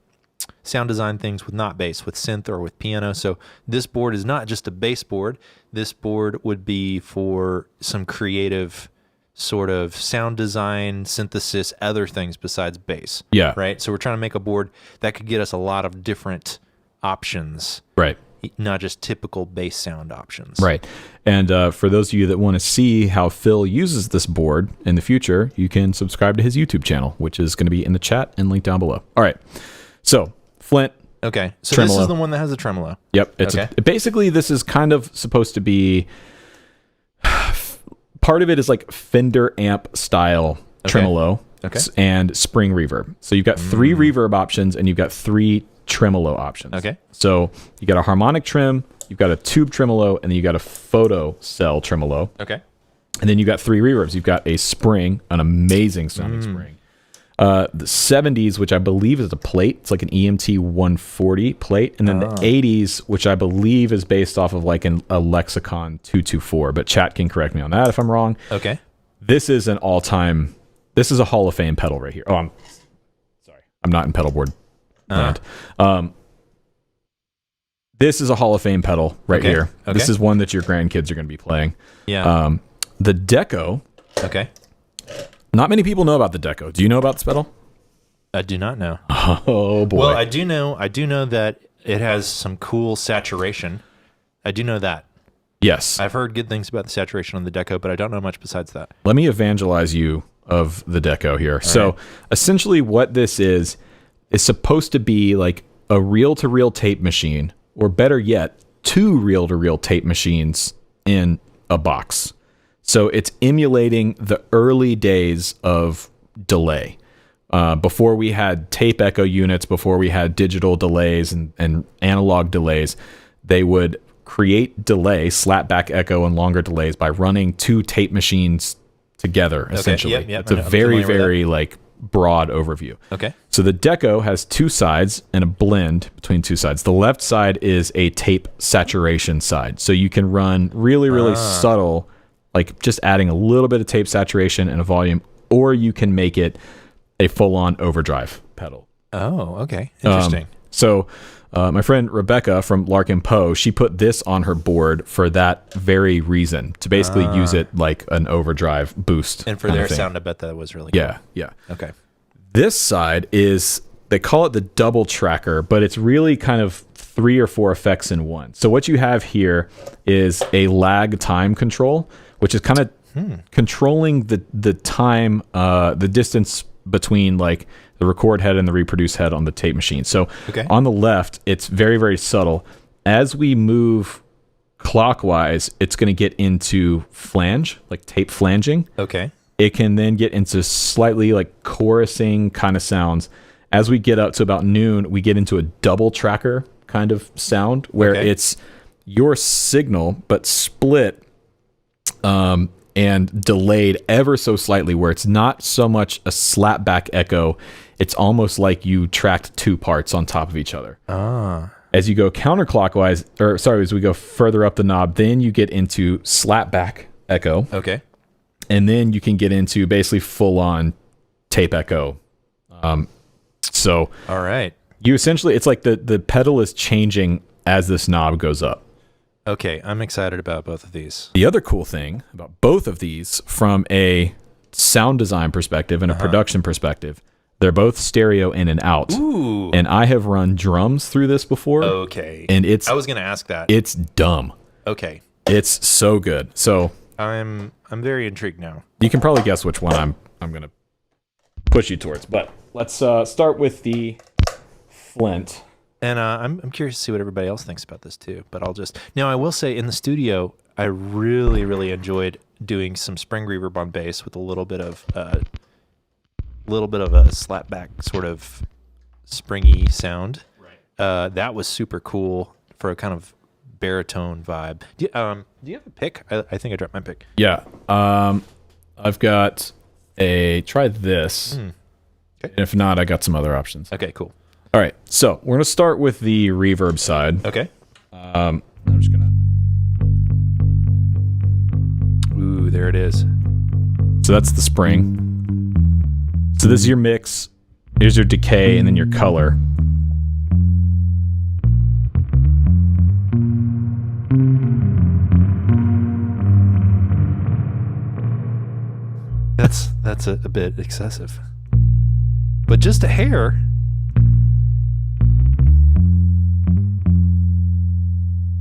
sound design things with not bass, with synth or with piano. So this board is not just a bass board. This board would be for some creative sort of sound design, synthesis, other things besides bass. Yeah. Right? So we're trying to make a board that could get us a lot of different options. Right. Not just typical bass sound options. Right. And for those of you that want to see how Phil uses this board in the future, you can subscribe to his YouTube channel, which is going to be in the chat and linked down below. All right. So, Flint. Okay. So tremolo. This is the one that has a tremolo. Yep. Basically, this is kind of supposed to be... Part of it is like Fender amp style tremolo and spring reverb. So you've got 3 reverb options and you've got 3 tremolo options. Okay. So you got a harmonic trem, you've got a tube tremolo, and then you got a photo cell tremolo. Okay. And then you got 3 reverbs. You've got a spring, an amazing sounding spring. The 70s, which I believe is a plate. It's like an EMT 140 plate. And then the 80s, which I believe is based off of like a Lexicon 224. But chat can correct me on that if I'm wrong. Okay. This is an all-time... This is a Hall of Fame pedal right here. Oh, I'm sorry. I'm not in pedalboard land. This is a Hall of Fame pedal right here. Okay. This is one that your grandkids are going to be playing. Yeah. The Deco... Okay. Not many people know about the Deco. Do you know about this pedal? I do not know. Oh boy. Well, I do know that it has some cool saturation. I do know that. Yes. I've heard good things about the saturation on the Deco, but I don't know much besides that. Let me evangelize you of the Deco here. So essentially what this is supposed to be like a reel-to-reel tape machine, or better yet, 2 reel-to-reel tape machines in a box. So it's emulating the early days of delay. Before we had tape echo units, before we had digital delays and analog delays, they would create delay, slapback echo, and longer delays by running 2 tape machines together, essentially. Yep. It's a very like broad overview. Okay. So the Deco has 2 sides and a blend between 2 sides. The left side is a tape saturation side. So you can run really subtle, like just adding a little bit of tape saturation and a volume, or you can make it a full-on overdrive pedal. Oh, okay. Interesting. So my friend Rebecca from Larkin Poe, she put this on her board for that very reason, to basically use it like an overdrive boost. And for their sound, I bet that was really cool. Yeah. Okay. This side is, they call it the double tracker, but it's really kind of 3 or 4 effects in one. So what you have here is a lag time control, which is kind of controlling the time, the distance between like the record head and the reproduce head on the tape machine. So on the left, it's very, very subtle. As we move clockwise, it's going to get into flange, like tape flanging. Okay. It can then get into slightly like chorusing kind of sounds. As we get up to about noon, we get into a double tracker kind of sound where it's your signal, but split and delayed ever so slightly, where it's not so much a slapback echo. It's almost like you tracked 2 parts on top of each other. As you go counterclockwise, as we go further up the knob, then you get into slapback echo. Okay. And then you can get into basically full-on tape echo. All right. You essentially, it's like the pedal is changing as this knob goes up. Okay, I'm excited about both of these. The other cool thing about both of these from a sound design perspective and a production perspective, They're both stereo in and out. Ooh. And I have run drums through this before. Okay. And I was going to ask that. It's dumb. Okay. It's so good. So I'm very intrigued now. you can probably guess which one I'm going to push you towards. But let's start with the Flint. And I'm curious to see what everybody else thinks about this too. But now I will say in the studio, I really, really enjoyed doing some spring reverb on bass with a little bit of a slapback sort of springy sound. Right. That was super cool for a kind of baritone vibe. Do you have a pick? I think I dropped my pick. Yeah. I've got try this. Okay. And if not, I got some other options. Okay, cool. All right. So we're going to start with the reverb side. Okay. I'm just going to. Ooh, there it is. So that's the spring. So this is your mix. Here's your decay and then your color. That's a bit excessive. But just a hair.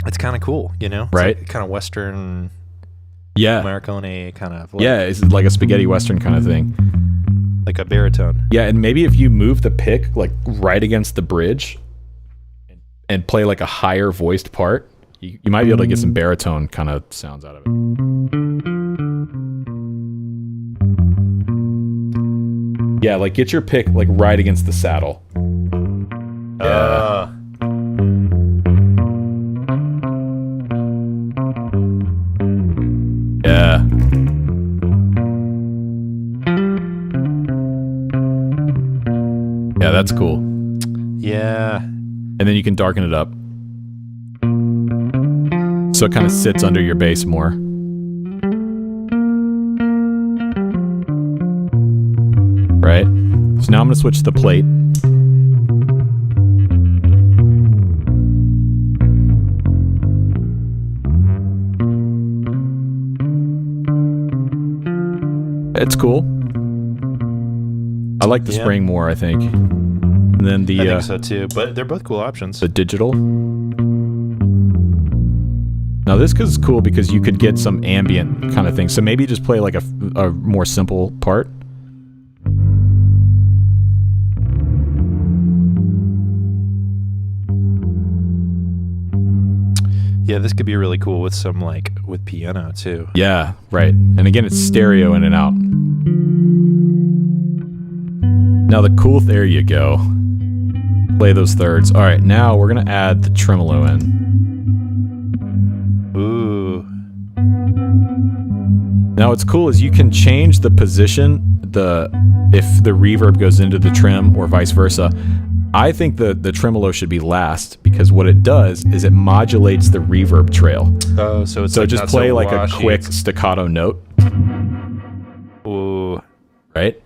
It's kind of cool, you know? Right. Like kind of Western, Yeah. Americone kind of. Yeah, it's like a spaghetti Western kind of thing. Like a baritone. Yeah, and maybe if you move the pick like right against the bridge and play like a higher voiced part, you might be able to get some baritone kind of sounds out of it. Yeah, like get your pick like right against the saddle. Yeah. Yeah. Yeah, that's cool. Yeah. And then you can darken it up. So it kind of sits under your bass more. Right? So now I'm going to switch to the plate. It's cool. I like the spring more, I think. And then the I think so too, but they're both cool options. the digital. Now this is cool because you could get some ambient kind of thing. So maybe just play like a more simple part. Yeah, this could be really cool with some with piano too. Yeah, right. And again, it's stereo in and out. Now the cool, there you go. Play those thirds. All right, now we're gonna add the tremolo in. Ooh. Now what's cool is you can change the position, if the reverb goes into the trim or vice versa. I think the tremolo should be last because what it does is it modulates the reverb trail. Oh, so it's so just not play so like washy. a quick staccato note. Ooh. Right?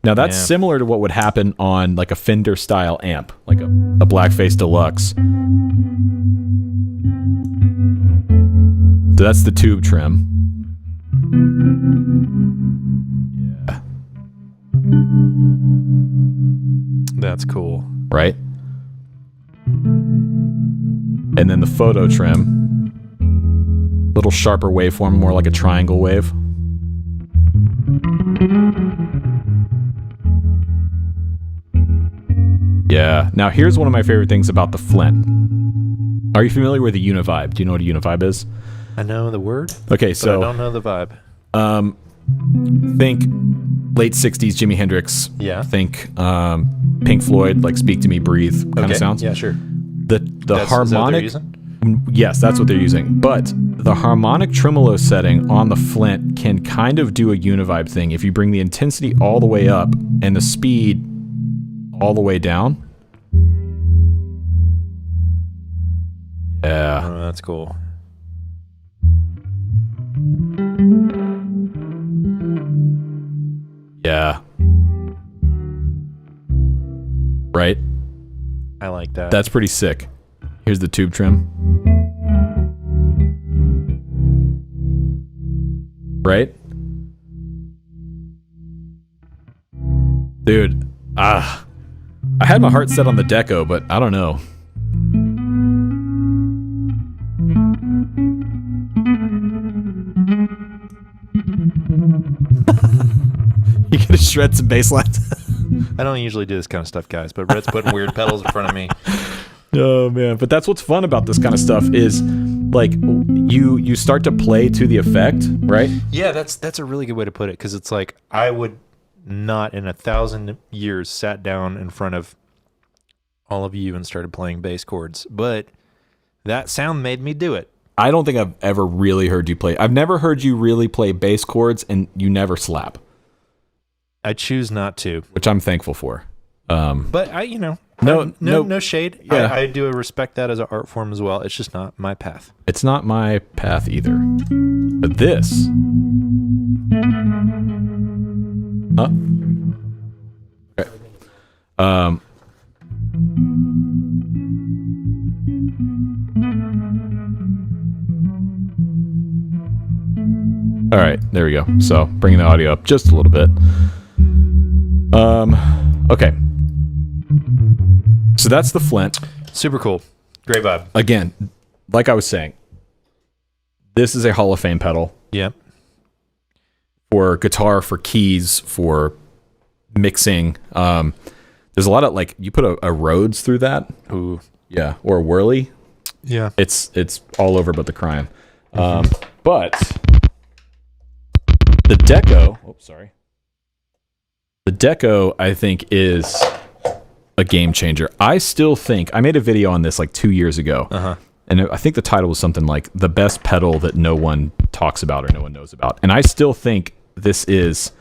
Now that's similar to what would happen on like a Fender style amp, like a Blackface Deluxe. So that's the tube trim. Yeah. That's cool. Right? And then the photo trim. Little sharper waveform, more like a triangle wave. Yeah. Now here's one of my favorite things about the Flint. Are you familiar with a univibe? Do you know what a univibe is? I know the word. Okay, but so I don't know the vibe. think late 60s Jimi Hendrix. Yeah. Think Pink Floyd, like Speak to Me, Breathe kind of sounds. Yeah, sure. The harmonic. Yes, that's what they're using. But the harmonic tremolo setting on the Flint can kind of do a univibe thing. If you bring the intensity all the way up and the speed all the way down. Yeah. Oh, that's cool. Yeah. Right? I like that. That's pretty sick. Here's the tube trim. Right? Dude, I had my heart set on the Deco, but I don't know. You gotta shred some bass lines. I don't usually do this kind of stuff, guys, but Brett's putting weird pedals in front of me. Oh man, but that's what's fun about this kind of stuff is like you start to play to the effect, right? Yeah, that's a really good way to put it, because it's like I would not in 1,000 years sat down in front of all of you and started playing bass chords, but that sound made me do it. I don't think I've ever really heard you play. I've never heard you really play bass chords, and you never slap. I choose not to, which I'm thankful for. But I, no shade. Yeah. I do respect that as an art form as well. It's just not my path. It's not my path either. But this. Huh? Okay. All right, there we go. So bringing the audio up just a little bit. Okay. So that's the Flint. Super cool. Great vibe. Again, like I was saying, this is a Hall of Fame pedal. Yep. For guitar, for keys, for mixing. There's a lot of, like, you put a Rhodes through that. Ooh. Yeah. Or a Whirly. Yeah. It's all over but the crime. But the Deco, the Deco, I think, is a game changer. I still think, I made a video on this like 2 years ago, and I think the title was something like the best pedal that no one talks about or no one knows about. And I still think this is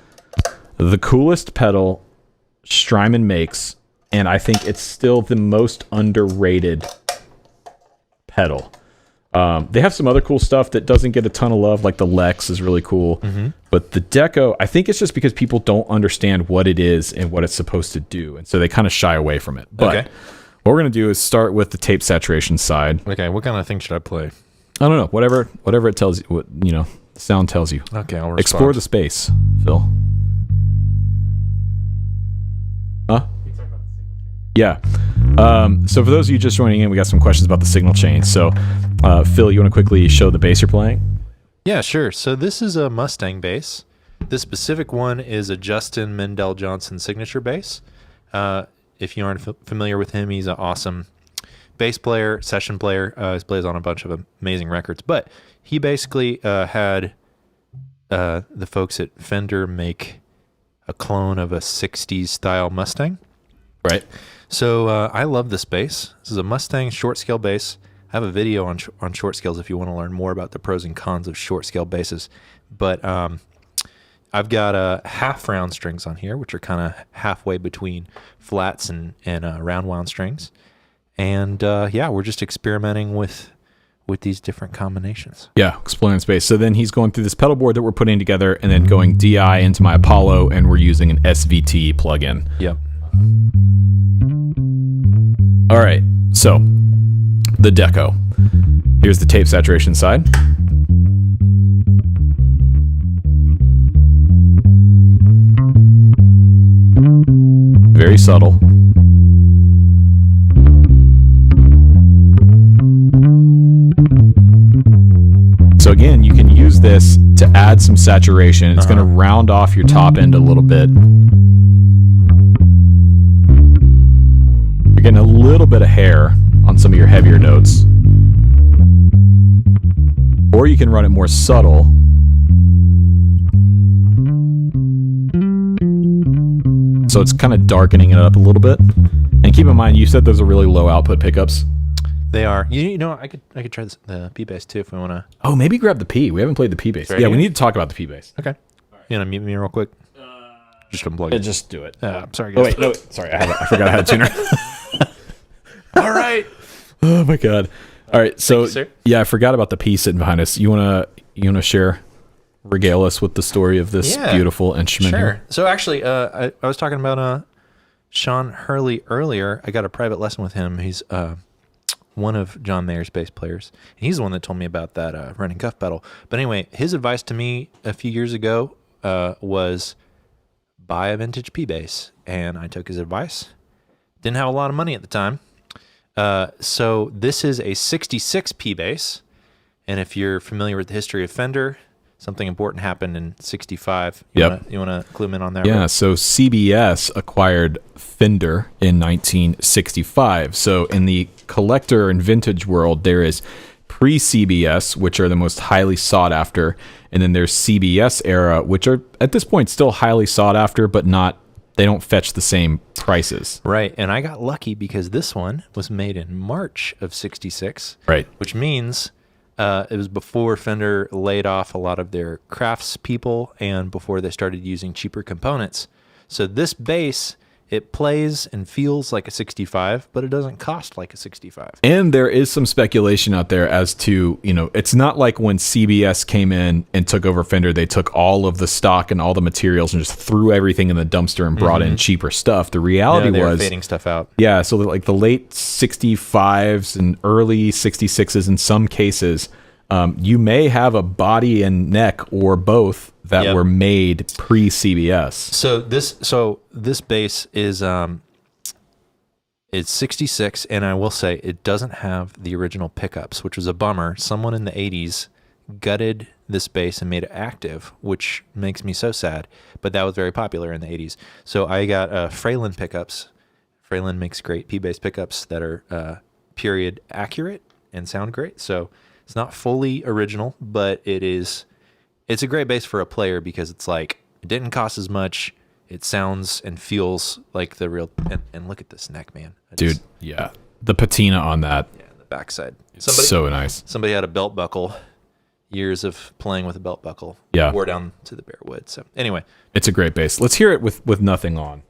the coolest pedal Strymon makes, and I think it's still the most underrated pedal. They have some other cool stuff that doesn't get a ton of love, like the Lex is really cool. But the Deco, I think it's just because people don't understand what it is and what it's supposed to do, and so they kind of shy away from it. But what we're going to do is start with the tape saturation side. Okay, what kind of thing should I play? I don't know, whatever it tells you, what the sound tells you. Okay, I'll respond. Explore the space, Phil. Huh? Yeah. So for those of you just joining in, we got some questions about the signal chain. So, Phil, you want to quickly show the bass you're playing? Yeah, sure. So this is a Mustang bass. This specific one is a Justin Mendel Johnson signature bass. If you aren't familiar with him, he's an awesome bass player, session player. He plays on a bunch of amazing records. But he basically had the folks at Fender make a clone of a 60s style Mustang. Right. So I love this bass. This is a Mustang short scale bass. I have a video on short scales if you want to learn more about the pros and cons of short scale basses. But I've got half round strings on here, which are kind of halfway between flats and round wound strings. And yeah, we're just experimenting with these different combinations. Yeah, exploring space. So then he's going through this pedal board that we're putting together and then going DI into my Apollo, and we're using an SVT plugin. Yep. All right, so the Deco. Here's the tape saturation side. Very subtle. So again, you can use this to add some saturation. It's going to round off your top end a little bit. You're getting a little bit of hair on some of your heavier notes. Or you can run it more subtle. So it's kind of darkening it up a little bit. And keep in mind, you said those are really low output pickups. They are. You know, I could try the P bass too if we want to. Oh, maybe grab the P. We haven't played the P bass. Yeah, we need to talk about the P bass. Okay. You want to mute me real quick? Just unplug it. Just do it. I'm sorry, guys. Oh wait, no, sorry, I forgot I had a tuner. All right. Oh my god. All right, so Thank you, sir. Yeah, I forgot about the P sitting behind us. You wanna share, regale us with the story of this beautiful instrument? Sure. Here? So actually, I was talking about Sean Hurley earlier. I got a private lesson with him. He's one of John Mayer's bass players. He's the one that told me about that running cuff pedal. But anyway, his advice to me a few years ago was buy a vintage P bass, and I took his advice. Didn't have a lot of money at the time. So this is a 66 P bass, and if you're familiar with the history of Fender, something important happened in 65. You want to clue me in on that? Yeah, Rick? so CBS acquired Fender in 1965. So in the collector and vintage world, there is pre-CBS, which are the most highly sought after, and then there's CBS era, which are at this point still highly sought after, but they don't fetch the same prices. Right, and I got lucky because this one was made in March of 66. Right. Which means it was before Fender laid off a lot of their crafts people and before they started using cheaper components. So this bass, it plays and feels like a 65, but it doesn't cost like a 65. And there is some speculation out there as to, it's not like when CBS came in and took over Fender, they took all of the stock and all the materials and just threw everything in the dumpster and brought in cheaper stuff. The reality they were was fading stuff out. Yeah, so like the late 65s and early 66s in some cases, you may have a body and neck or both that were made pre-CBS. So this bass is it's 66, and I will say it doesn't have the original pickups, which was a bummer. Someone in the 80s gutted this bass and made it active, which makes me so sad. But that was very popular in the 80s. So I got Fralin pickups. Fralin makes great P-bass pickups that are period accurate and sound great. So it's not fully original, but it's a great bass for a player because it's like, it didn't cost as much. It sounds and feels like the real, and look at this neck, man. Dude, yeah. The patina on that. Yeah, the backside. So nice. Somebody had a belt buckle, years of playing with a belt buckle. Yeah. Wore down to the bare wood. So anyway. It's a great bass. Let's hear it with nothing on.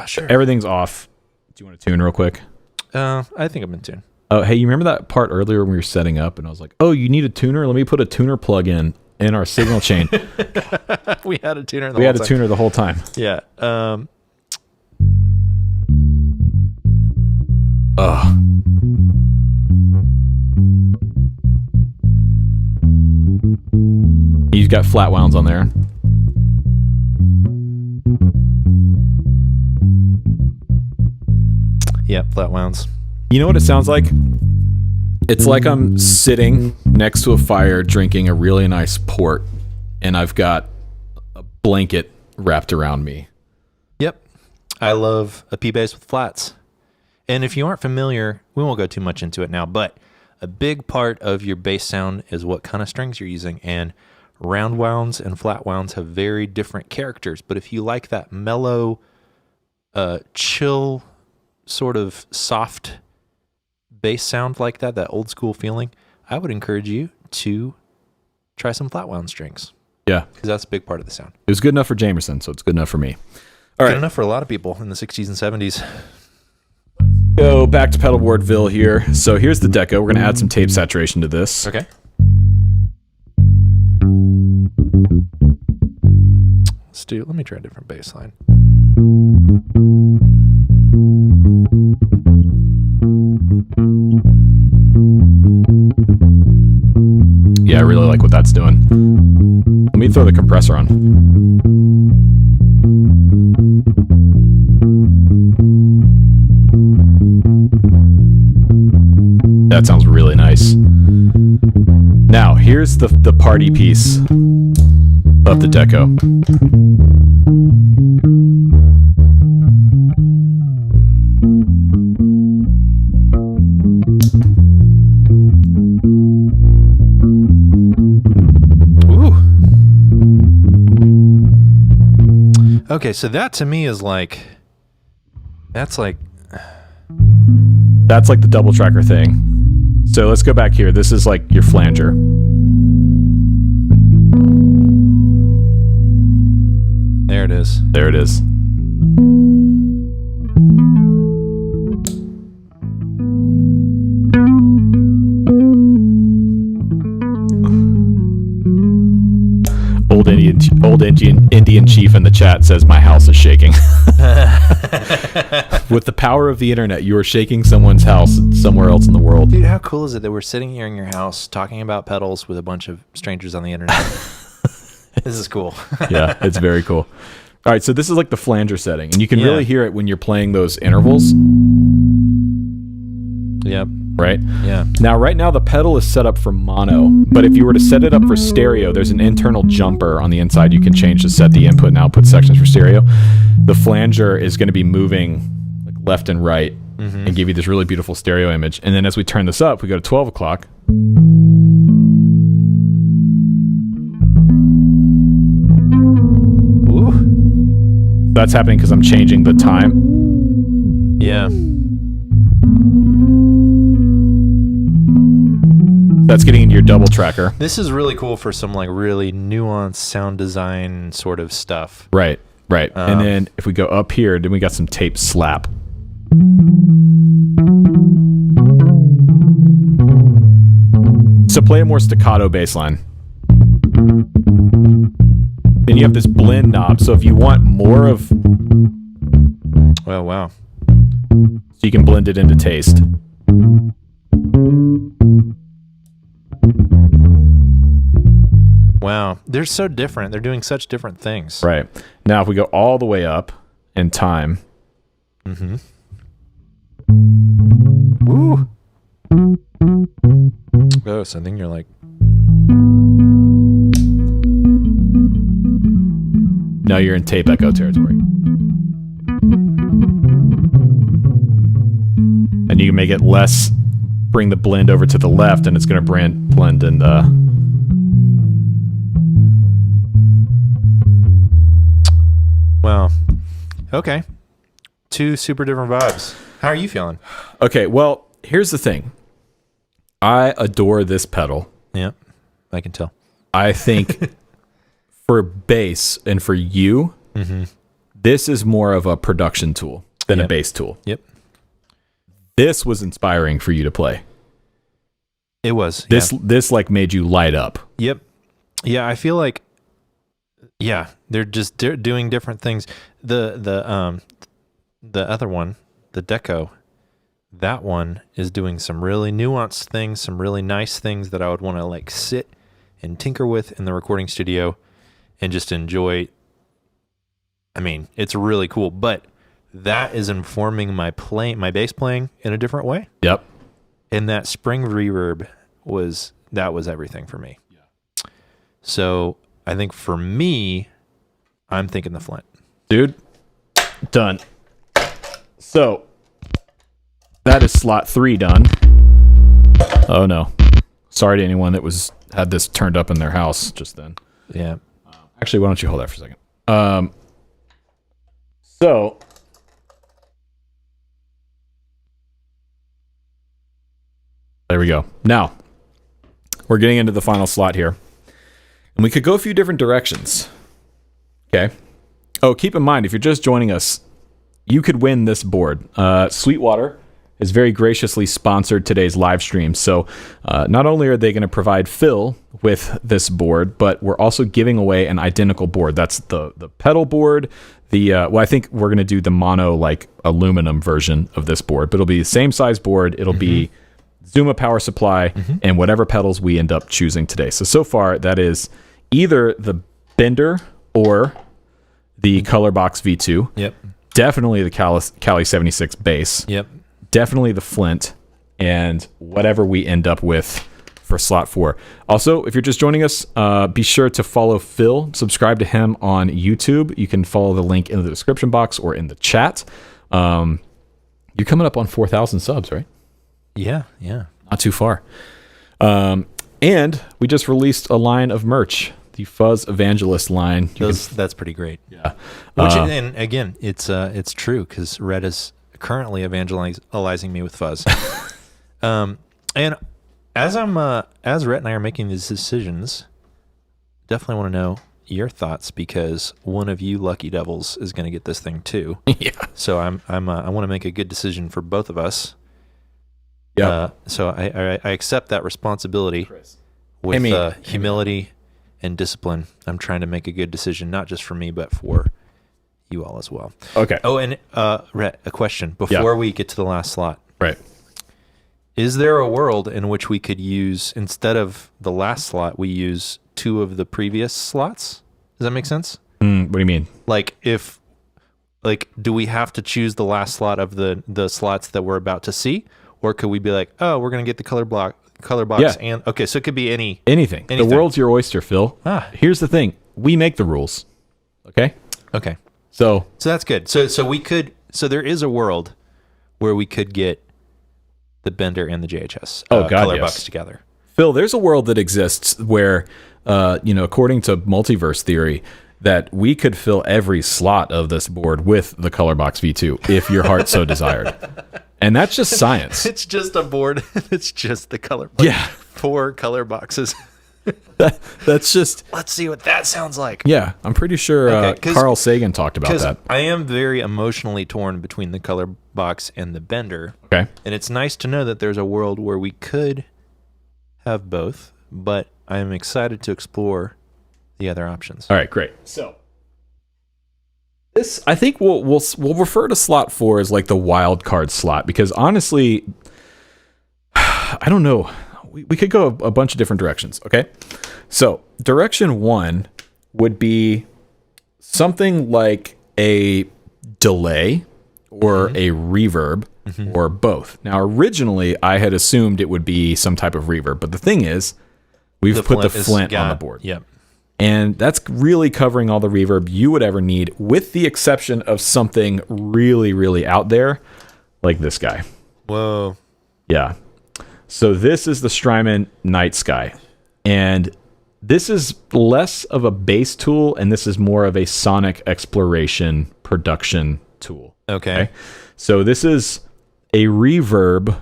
Sure. Everything's off. Do you want to tune real quick? I think I'm in tune. Oh, hey, you remember that part earlier when we were setting up and I was like, oh, you need a tuner? Let me put a tuner plug in our signal chain. We had a tuner tuner the whole time. Yeah. You've got flat wounds on there. Yep, flat wounds. You know what it sounds like? It's like I'm sitting next to a fire drinking a really nice port, and I've got a blanket wrapped around me. Yep. I love a P-bass with flats. And if you aren't familiar, we won't go too much into it now, but a big part of your bass sound is what kind of strings you're using. And round wounds and flat wounds have very different characters. But if you like that mellow, chill, sort of soft bass sound like that old school feeling, I would encourage you to try some flat wound strings. Yeah. Because that's a big part of the sound. It was good enough for Jamerson, so it's good enough for me. All right. Good enough for a lot of people in the 60s and 70s. Go back to Pedalboardville here. So here's the deco. We're going to add some tape saturation to this. Okay. Let me try a different bass line. Yeah, I really like what that's doing. Let me throw the compressor on. That sounds really nice. Now, here's the party piece of the deco. Okay, so that to me is that's like the double tracker thing. So let's go back here. This is like your flanger. There it is. There it is. Old Indian chief in the chat says my house is shaking. With the power of the internet, you are shaking someone's house somewhere else in the world. Dude, how cool is it that we're sitting here in your house talking about pedals with a bunch of strangers on the internet? This is cool. Yeah, it's very cool. All right, so this is like the flanger setting, and you can Yeah. really hear it when you're playing those intervals, Yep. right? Yeah. Now, right now, the pedal is set up for mono, but if you were to set it up for stereo, there's an internal jumper on the inside you can change to set the input and output sections for stereo. The flanger is going to be moving like left and right and give you this really beautiful stereo image. And then as we turn this up, we go to 12 o'clock. Ooh. That's happening because I'm changing the time. Yeah. That's getting into your double tracker. This is really cool for some like really nuanced sound design sort of stuff. Right, right. And then if we go up here, then we got some tape slap. So play a more staccato bass line. Then you have this blend knob. So if you want more of, Oh, wow. so you can blend it into taste. Wow. They're so different. They're doing such different things. Right. Now if we go all the way up in time. Mm-hmm. Woo. Oh, so I think you're like... Now you're in tape echo territory. And you can make it less, bring the blend over to the left, and it's going to blend in the... Wow. Okay. Two super different vibes. How are you feeling? Okay, well, here's the thing. I adore this pedal. Yeah, I can tell. I think for bass and for you, this is more of a production tool than a bass tool. Yep. This was inspiring for you to play. It was. This like made you light up. Yep. Yeah, I feel like they're just doing different things. The other one, the Deco, that one is doing some really nuanced things, some really nice things that I would want to like sit and tinker with in the recording studio and just enjoy. I mean, it's really cool, but that is informing my bass playing in a different way. Yep. And that spring reverb was everything for me. Yeah. So I think for me, I'm thinking the Flint. Dude, done. So that is slot 3 done. Oh no. Sorry to anyone that had this turned up in their house just then. Yeah. Actually, why don't you hold that for a second? So there we go. Now we're getting into the final slot here. And we could go a few different directions. Okay. Oh, keep in mind, if you're just joining us, you could win this board. Sweetwater has very graciously sponsored today's live stream. So not only are they going to provide Phil with this board, but we're also giving away an identical board. That's the pedal board. I think we're going to do the mono like aluminum version of this board, but it'll be the same size board. It'll be Zuma power supply and whatever pedals we end up choosing today. So far, that is either the Bender or the Color Box V2. Yep. Definitely the Cali 76 bass. Yep. Definitely the Flint, and whatever we end up with for slot 4. Also, if you're just joining us, be sure to follow Phil. Subscribe to him on YouTube. You can follow the link in the description box or in the chat. You're coming up on 4,000 subs, right? Yeah. Yeah. Not too far. And we just released a line of merch, the Fuzz Evangelist line. That's pretty great. Yeah. And again, it's true because Red is currently evangelizing me with Fuzz. And as Rhett and I are making these decisions, definitely want to know your thoughts because one of you lucky devils is going to get this thing too. Yeah. So I want to make a good decision for both of us. Yeah. So I accept that responsibility with humility and discipline. I'm trying to make a good decision, not just for me, but for you all as well. Okay. Oh, and Rhett, a question before we get to the last slot. Right. Is there a world in which we could use, instead of the last slot, we use 2 of the previous slots? Does that make sense? What do you mean? Like do we have to choose the last slot of the slots that we're about to see, or could we be like, oh, we're gonna get the color box, Yeah. and okay, so it could be Anything. The world's your oyster, Phil. Here's the thing: we make the rules. Okay. Okay. So that's good. So we could. So there is a world where we could get the Bender and the JHS color box together. Phil, there's a world that exists where, according to multiverse theory, that we could fill every slot of this board with the Color Box V2 if your heart so desired. And that's just science. It's just a board. It's just the color box. Yeah. 4 color boxes. That's just... Let's see what that sounds like. Yeah, I'm pretty sure Carl Sagan talked about that. I am very emotionally torn between the Color Box and the Bender. Okay. And it's nice to know that there's a world where we could have both, but I am excited to explore the other options. All right, great. So this, I think we'll refer to slot 4 as like the wild card slot, because honestly, I don't know. We could go a bunch of different directions. Okay. So direction 1 would be something like a delay or a reverb or both. Now, originally I had assumed it would be some type of reverb, but the thing is, we've put the Flint on the board. Yep. And that's really covering all the reverb you would ever need, with the exception of something really, really out there, like this guy. Whoa. Yeah. So this is the Strymon Night Sky. And this is less of a bass tool, and this is more of a sonic exploration production tool. Okay. So this is a reverb,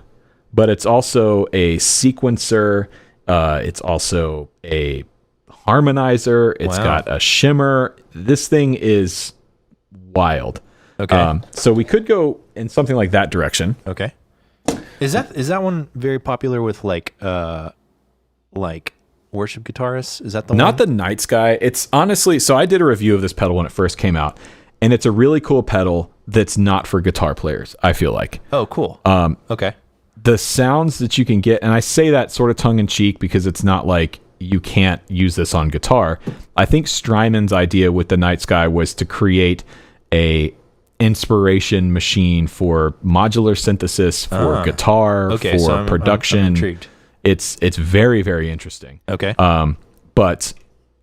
but it's also a sequencer. It's also a harmonizer. It's got a shimmer. This thing is wild. Okay. So we could go in something like that direction. Okay. Is that one very popular with like worship guitarists? Is that the one? Not the Night Sky. It's honestly, so I did a review of this pedal when it first came out, and it's a really cool pedal that's not for guitar players, I feel like. Oh, cool. Okay. The sounds that you can get, and I say that sort of tongue in cheek because it's not like you can't use this on guitar. I think Strymon's idea with the Night Sky was to create a inspiration machine for modular synthesis, for guitar, for production. I'm intrigued. It's very, very interesting. Okay. But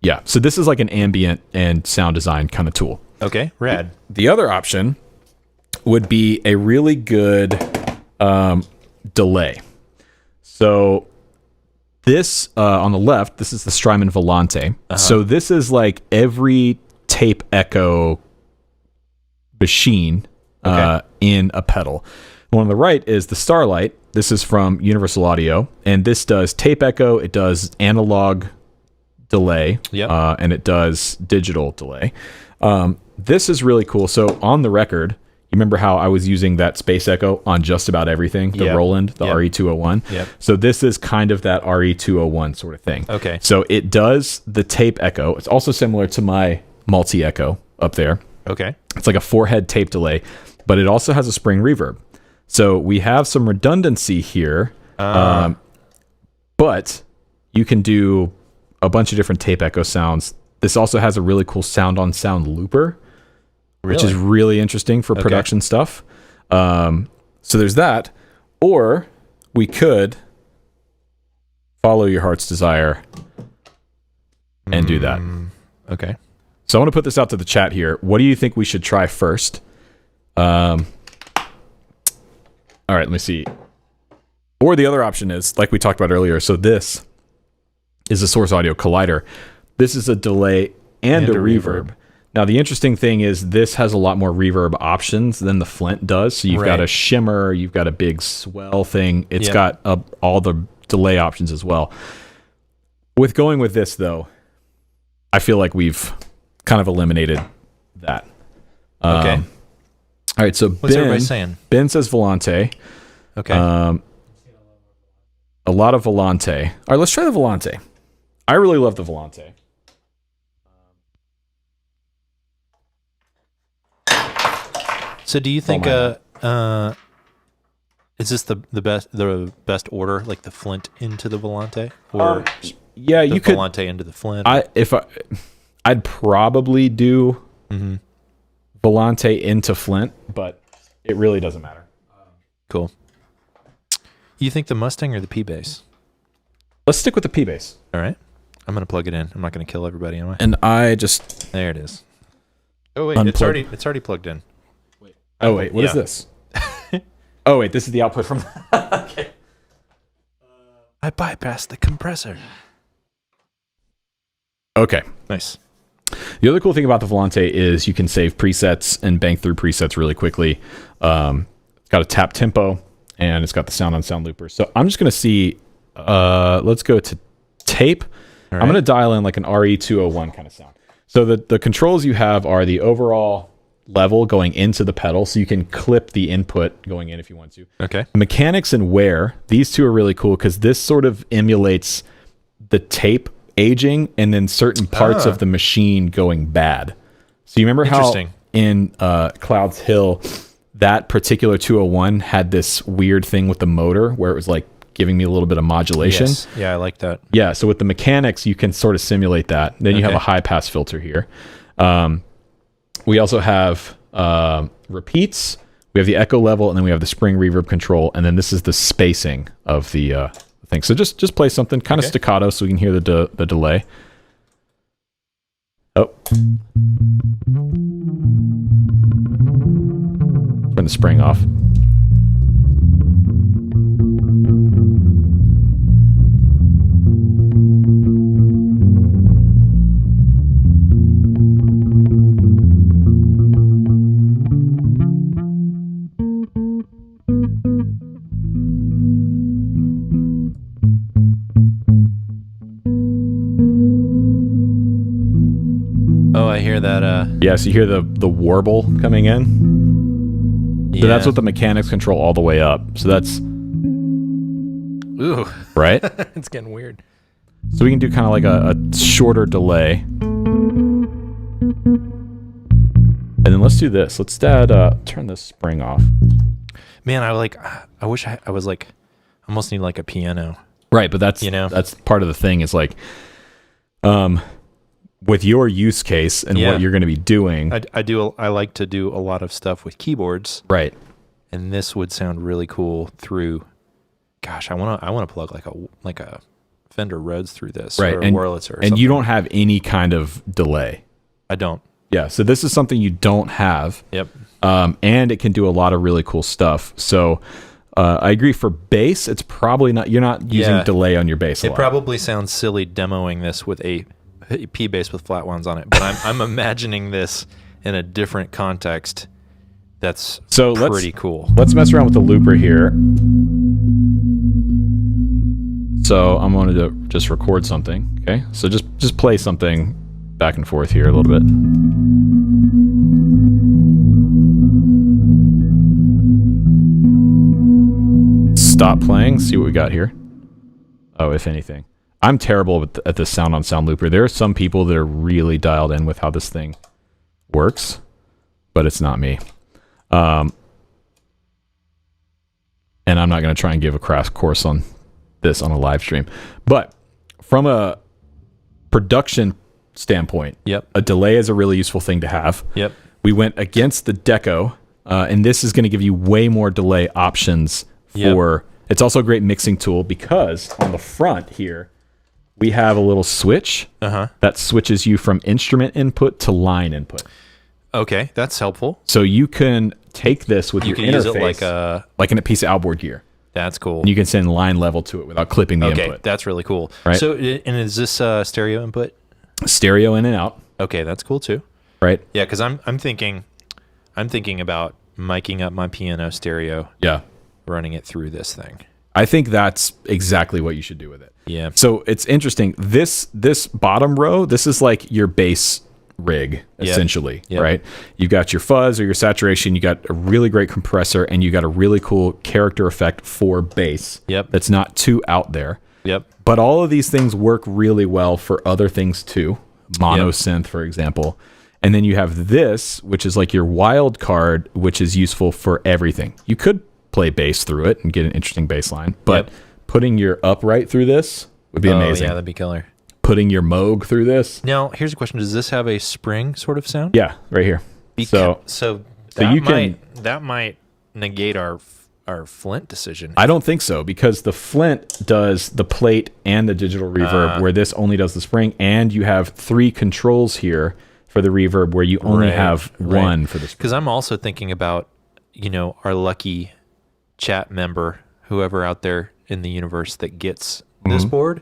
yeah, so this is like an ambient and sound design kind of tool. Okay, rad. The other option would be a really good delay. So this on the left, this is the Strymon Volante. So this is like every tape echo machine in a pedal. The one on the right is the Starlight. This is from Universal Audio, and this does tape echo, it does analog delay, and it does digital delay. This is really cool. So on the record, you remember how I was using that space echo on just about everything, the Roland, the RE201? Yep. So this is kind of that RE201 sort of thing. Okay. So it does the tape echo. It's also similar to my multi-echo up there. Okay. It's like a 4-head tape delay, but it also has a spring reverb. So we have some redundancy here, but you can do a bunch of different tape echo sounds. This also has a really cool sound-on-sound looper, which is really interesting for production stuff. So there's that. Or we could follow your heart's desire and do that. Okay. So I want to put this out to the chat here. What do you think we should try first? All right, let me see. Or the other option is, like we talked about earlier, so this is a Source Audio Collider. This is a delay and a reverb. Now, the interesting thing is this has a lot more reverb options than the Flint does. So you've got a shimmer, you've got a big swell thing. It's got all the delay options as well. With going with this, though, I feel like we've kind of eliminated that. Okay. All right, so What's everybody saying? Ben says Volante. Okay. A lot of Volante. All right, let's try the Volante. I really love the Volante. So do you think is this the best order, like the Flint into the Volante, or Yeah, the you could. Volante into the Flint? I I'd probably do Volante into Flint, but it really doesn't matter. Cool. You think the Mustang or the P-Bass? Let's stick with the P-Bass. All right. I'm going to plug it in. I'm not going to kill everybody, am I? And I just... There it is. Oh, wait. It's already plugged in. Wait. Oh, wait. What is this? Oh, wait. This is the output from... Okay. I bypassed the compressor. Okay. Nice. The other cool thing about the Volante is you can save presets and bank through presets really quickly. It's got a tap tempo, and it's got the sound on sound looper. So I'm just going to see... let's go to tape. Right. I'm going to dial in like an RE201 kind of sound. So the controls you have are the overall level going into the pedal, so you can clip the input going in if you want to. Okay. Mechanics and wear, these two are really cool because this sort of emulates the tape aging and then certain parts of the machine going bad. So you remember how in Clouds Hill, that particular 201 had this weird thing with the motor where it was like giving me a little bit of modulation. Yes. Yeah, I like that. Yeah, so with the mechanics, you can sort of simulate that. Then you have a high pass filter here. We also have repeats. We have the echo level, and then we have the spring reverb control, and then this is the spacing of the thing. So just play something kind of staccato so we can hear the delay. Oh. Turn the spring off. Oh, I hear that. Yeah, so you hear the warble coming in. So that's what the mechanics control all the way up. So that's... Ooh. Right? It's getting weird. So we can do kind of like a shorter delay. And then let's do this. Let's turn this spring off. Man, I wish I was like, almost need like a piano. Right, but that's, that's part of the thing is like, with your use case and what you're going to be doing. I like to do a lot of stuff with keyboards. Right. And this would sound really cool through, gosh, I want to plug like a Fender Rhodes through this. Right. Or a Wurlitzer or something. And you don't have any kind of delay. I don't. Yeah, so this is something you don't have. Yep. And it can do a lot of really cool stuff. So I agree for bass, it's probably not, you're not using delay on your bass a lot. It probably sounds silly demoing this with a P bass with flat ones on it, but I'm imagining this in a different context. That's pretty cool. Let's mess around with the looper here. So I'm going to just record something. Okay, so just play something back and forth here a little bit. Stop playing. See what we got here. Oh, if anything. I'm terrible at the sound on sound looper. There are some people that are really dialed in with how this thing works, but it's not me. And I'm not going to try and give a crash course on this on a live stream. But from a production standpoint, a delay is a really useful thing to have. Yep. We went against the Deco, and this is going to give you way more delay options for... It's also a great mixing tool because on the front here, we have a little switch that switches you from instrument input to line input. Okay, that's helpful. So you can take this with your interface, use it like in a piece of outboard gear. That's cool. And you can send line level to it without clipping the input. Okay, that's really cool. Right? So, and is this stereo input? Stereo in and out. Okay, that's cool too. Right? Yeah, because I'm thinking about miking up my piano stereo. Yeah. Running it through this thing. I think that's exactly what you should do with it. Yeah. So it's interesting. This bottom row, this is like your bass rig, essentially, right? You've got your fuzz or your saturation, you got a really great compressor, and you got a really cool character effect for bass. Yep. That's not too out there. Yep. But all of these things work really well for other things too. Mono synth, for example. And then you have this, which is like your wild card, which is useful for everything. You could play bass through it and get an interesting bass line, but putting your upright through this would be amazing. Yeah, that'd be killer. putting your Moog through this. Now, here's a question: does this have a spring sort of sound? Yeah, right here. So that might negate our Flint decision. I don't think so, because the Flint does the plate and the digital reverb, where this only does the spring, and you have 3 controls here for the reverb where you only have one for the spring. Because I'm also thinking about, our lucky chat member, whoever out there in the universe that gets this board.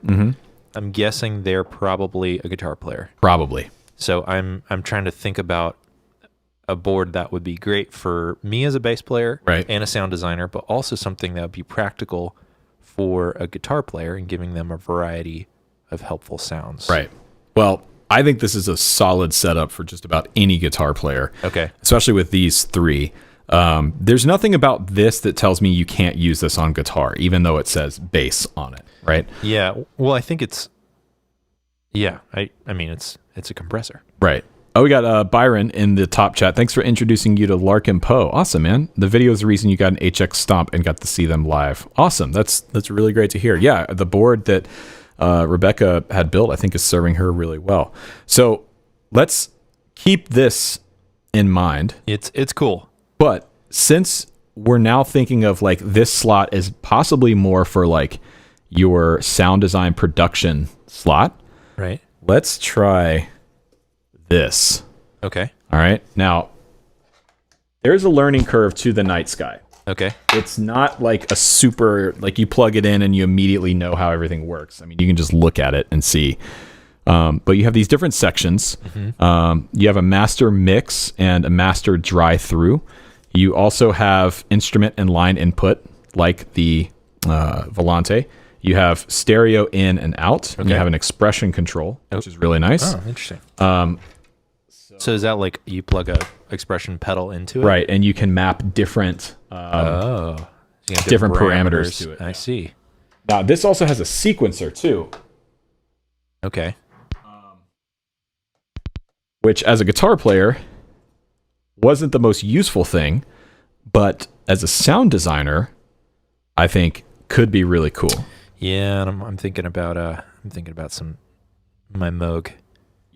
I'm guessing they're probably a guitar player. Probably. So I'm trying to think about a board that would be great for me as a bass player and a sound designer, but also something that would be practical for a guitar player and giving them a variety of helpful sounds. Right. Well, I think this is a solid setup for just about any guitar player. Okay. Especially with these 3. There's nothing about this that tells me you can't use this on guitar, even though it says bass on it, right? Yeah. Well, I think it's, I mean, it's a compressor. Right. Oh, we got Byron in the top chat. Thanks for introducing you to Larkin Poe. Awesome, man. The video is the reason you got an HX Stomp and got to see them live. Awesome. That's really great to hear. Yeah, the board that Rebecca had built, I think, is serving her really well. So let's keep this in mind. It's cool. But since we're now thinking of like this slot is possibly more for like your sound design production slot, right? Let's try this. Okay. All right. Now, there's a learning curve to the Night Sky. Okay. It's not like a super, like you plug it in and you immediately know how everything works. I mean, you can just look at it and see. But you have these different sections. You have a master mix and a master dry through. You also have instrument and line input, like the Volante. You have stereo in and out. And you have an expression control, which is really nice. Oh, interesting. So is that like you plug a expression pedal into it? Right, and you can map different different parameters to it. I see. Now, this also has a sequencer, too. Okay. Which, as a guitar player, wasn't the most useful thing, but as a sound designer, I think could be really cool. Yeah, and I'm thinking about my Moog.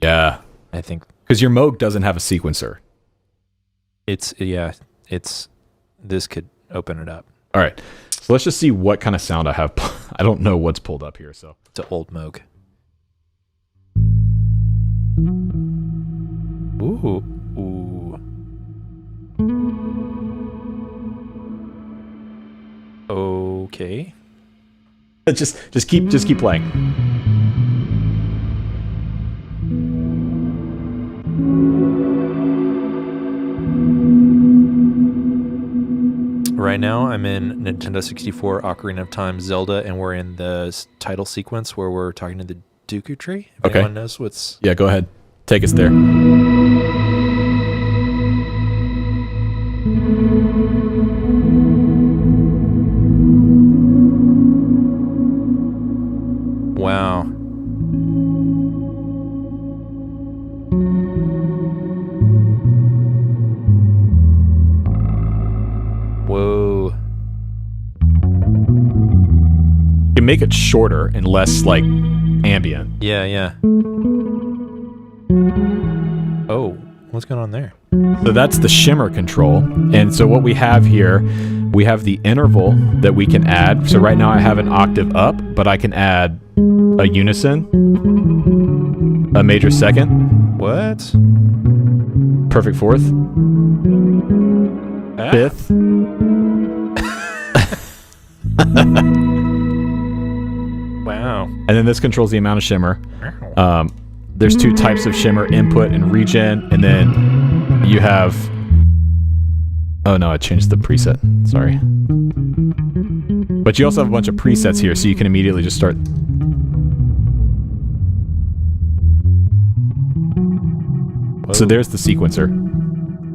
Yeah, I think because your Moog doesn't have a sequencer. This could open it up. All right, so let's just see what kind of sound I have. I don't know what's pulled up here, so it's an old Moog. Ooh. Okay. Just keep playing. Right now, I'm in Nintendo 64 Ocarina of Time Zelda, and we're in the title sequence where we're talking to the Dooku tree. If anyone knows what's... Yeah, go ahead. Take us there. Wow. Whoa. You can make it shorter and less like ambient. Yeah. Oh, what's going on there? So that's the shimmer control. And so what we have here, we have the interval that we can add. So right now I have an octave up, but I can add a unison, a major second. What? Perfect fourth. Fifth. Wow. And then this controls the amount of shimmer. There's 2 types of shimmer, input and regen, and then you have... Oh no, I changed the preset. Sorry. But you also have a bunch of presets here, so you can immediately just start... Whoa. So there's the sequencer.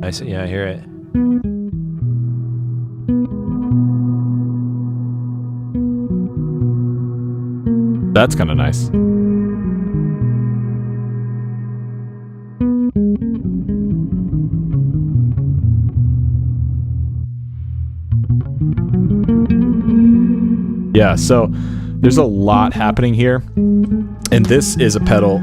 I see. Yeah, I hear it. That's kind of nice. Yeah, so there's a lot happening here. And this is a pedal.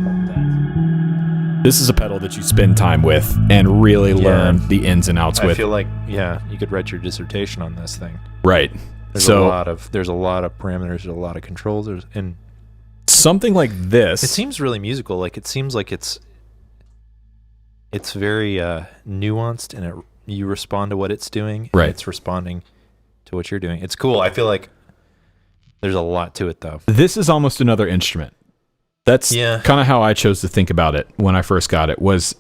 This is a pedal that you spend time with and really learn the ins and outs with. I feel like, you could write your dissertation on this thing. Right. There's a lot of parameters, there's a lot of controls, and something like this. It seems really musical. Like it seems like it's very nuanced, and you respond to what it's doing. Right. And it's responding to what you're doing. It's cool. I feel like there's a lot to it, though. This is almost another instrument. That's kind of how I chose to think about it when I first got it. Was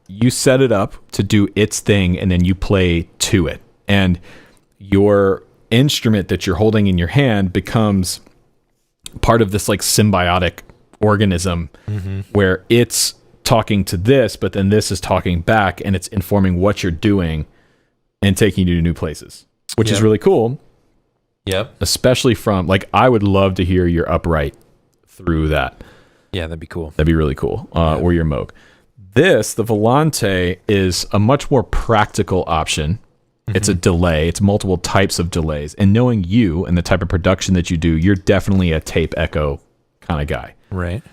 you set it up to do its thing, and then you play to it, and your instrument that you're holding in your hand becomes part of this like symbiotic organism where it's talking to this, but then this is talking back, and it's informing what you're doing and taking you to new places, which is really cool. Yep. Especially from like, I would love to hear your upright through that. Yeah, that'd be cool. That'd be really cool. Or your Moog. The Volante, is a much more practical option. It's a delay. It's multiple types of delays. And knowing you and the type of production that you do, you're definitely a tape echo kind of guy. Right.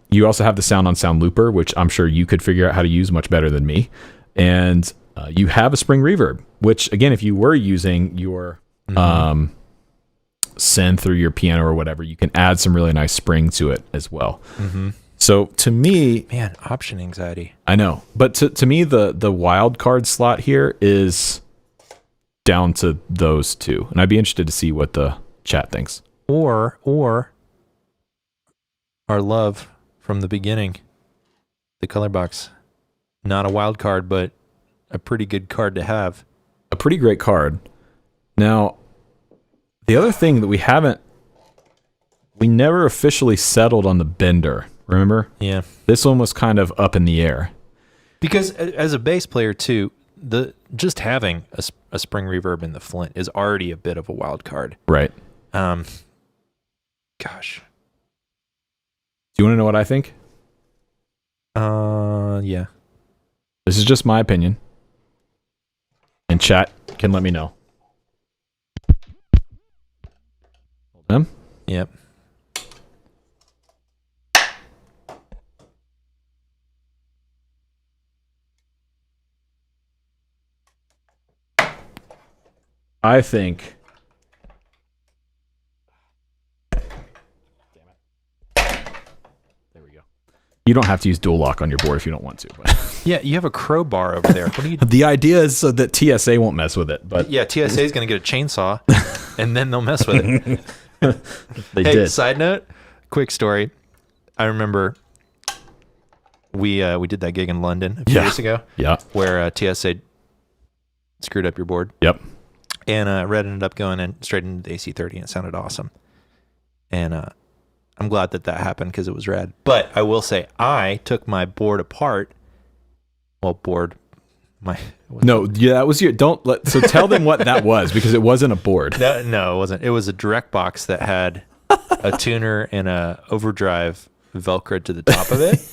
You also have the sound on sound looper, which I'm sure you could figure out how to use much better than me. And you have a spring reverb, which again, if you were using your synth or your piano or whatever, you can add some really nice spring to it as well. So to me, man, option anxiety. I know, but to me, the wild card slot here is down to those two, and I'd be interested to see what the chat thinks. Or our love from the beginning, the color box, not a wild card, but a pretty good card to have. A pretty great card. Now, the other thing that we never officially settled on the Bender. Remember? Yeah. This one was kind of up in the air. Because as a bass player too, just having a spring reverb in the Flint is already a bit of a wild card. Right. Gosh. Do you want to know what I think? Yeah. This is just my opinion. And chat can let me know. Hold on. Yep. I think. Damn it. There we go. You don't have to use dual lock on your board if you don't want to. But. Yeah, you have a crowbar over there. What do you? The idea is so that TSA won't mess with it. But yeah, TSA is going to get a chainsaw, and then they'll mess with it. They did. Side note, quick story. I remember we did that gig in London a few years ago. Yeah. Where TSA screwed up your board. Yep. And Red ended up going in straight into the AC30, and it sounded awesome. And I'm glad that happened because it was rad. But I will say, I took my board apart. Well, No, yeah, that was your. So tell them what that was, because it wasn't a board. No, it wasn't. It was a direct box that had a tuner and a overdrive Velcroed to the top of it.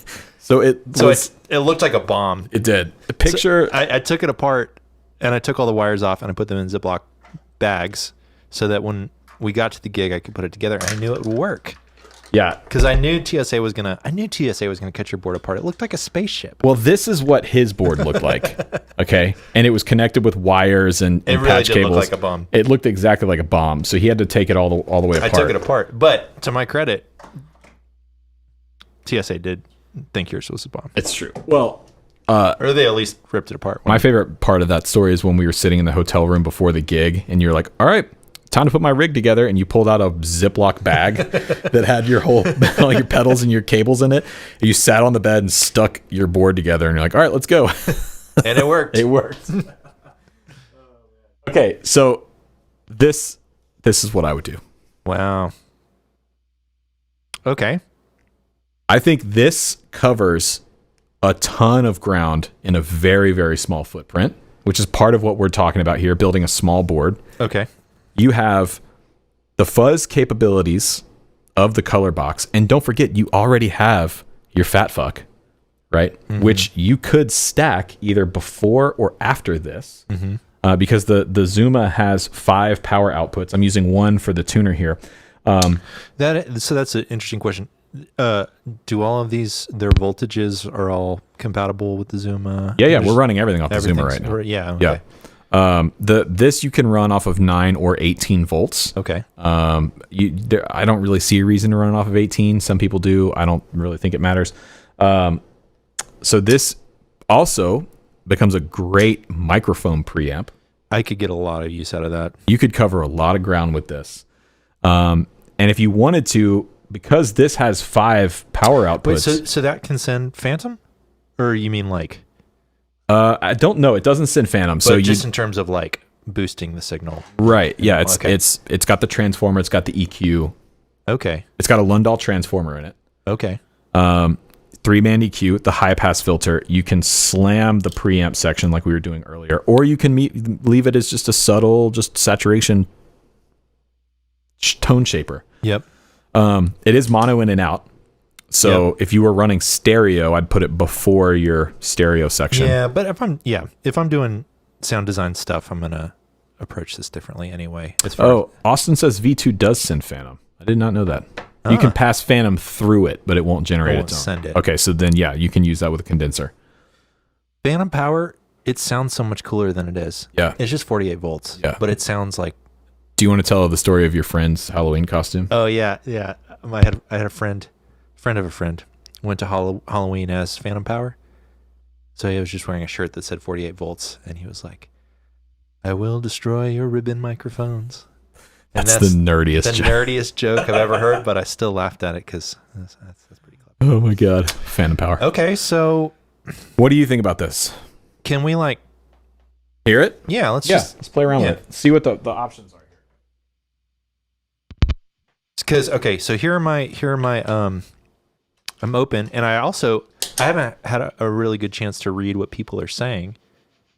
It looked like a bomb. It did. The picture. So I took it apart. And I took all the wires off and I put them in Ziploc bags so that when we got to the gig, I could put it together. And I knew it would work. Yeah. Because I knew TSA was gonna cut your board apart. It looked like a spaceship. Well, this is what his board looked like. Okay. And it was connected with wires and it really patch did cables. Look like a bomb. It looked exactly like a bomb. So he had to take it all the way apart. I took it apart. But to my credit, TSA did think yours was a bomb. It's true. Well, or they at least ripped it apart. My favorite part of that story is when we were sitting in the hotel room before the gig, and you're like, all right, time to put my rig together. And you pulled out a Ziploc bag that had all your pedals and your cables in it. And you sat on the bed and stuck your board together, and you're like, all right, let's go. And it worked. It worked. Okay, so this is what I would do. Wow. Okay. I think this covers a ton of ground in a very, very small footprint, which is part of what we're talking about here, building a small board. Okay. You have the fuzz capabilities of the color box, and don't forget, you already have your fat fuck, right? Mm-hmm. Which you could stack either before or after this, because the Zuma has 5 power outputs. I'm using one for the tuner here. So that's an interesting question. Do all of these, their voltages are all compatible with the Zuma? Yeah, we're running everything off the Zuma right now. Yeah, okay. Yeah. This you can run off of 9 or 18 volts. Okay. I don't really see a reason to run it off of 18. Some people do. I don't really think it matters. So this also becomes a great microphone preamp. I could get a lot of use out of that. You could cover a lot of ground with this. And if you wanted to, because this has 5 power outputs. Wait, so that can send Phantom? Or you mean like... I don't know. It doesn't send Phantom. But So just in terms of like boosting the signal. Right. Yeah. It's Okay. it's got the transformer. It's got the EQ. Okay. It's got a Lundahl transformer in it. Okay. 3-band EQ, the high pass filter. You can slam the preamp section like we were doing earlier, or you can leave it as just a subtle, just saturation tone shaper. Yep. It is mono in and out. So if you were running stereo, I'd put it before your stereo section. Yeah, but if I'm doing sound design stuff, I'm gonna approach this differently anyway. Austin says V2 does send Phantom. I did not know that. You can pass Phantom through it, but it won't generate its own. Send it. Okay, so then you can use that with a condenser. Phantom power, it sounds so much cooler than it is. Yeah. It's just 48 volts. Yeah. But it sounds like... Do you want to tell the story of your friend's Halloween costume? Oh, yeah. I had a friend of a friend, went to Halloween as Phantom Power. So he was just wearing a shirt that said 48 volts, and he was like, I will destroy your ribbon microphones. And that's the nerdiest joke. Nerdiest joke I've ever heard, but I still laughed at it because that's pretty clever. Oh my God. Phantom Power. Okay, so... What do you think about this? Can we Hear it? Yeah, let's play around with it. See what the options are here. Because, okay, so here are my I'm open, and I haven't had a really good chance to read what people are saying.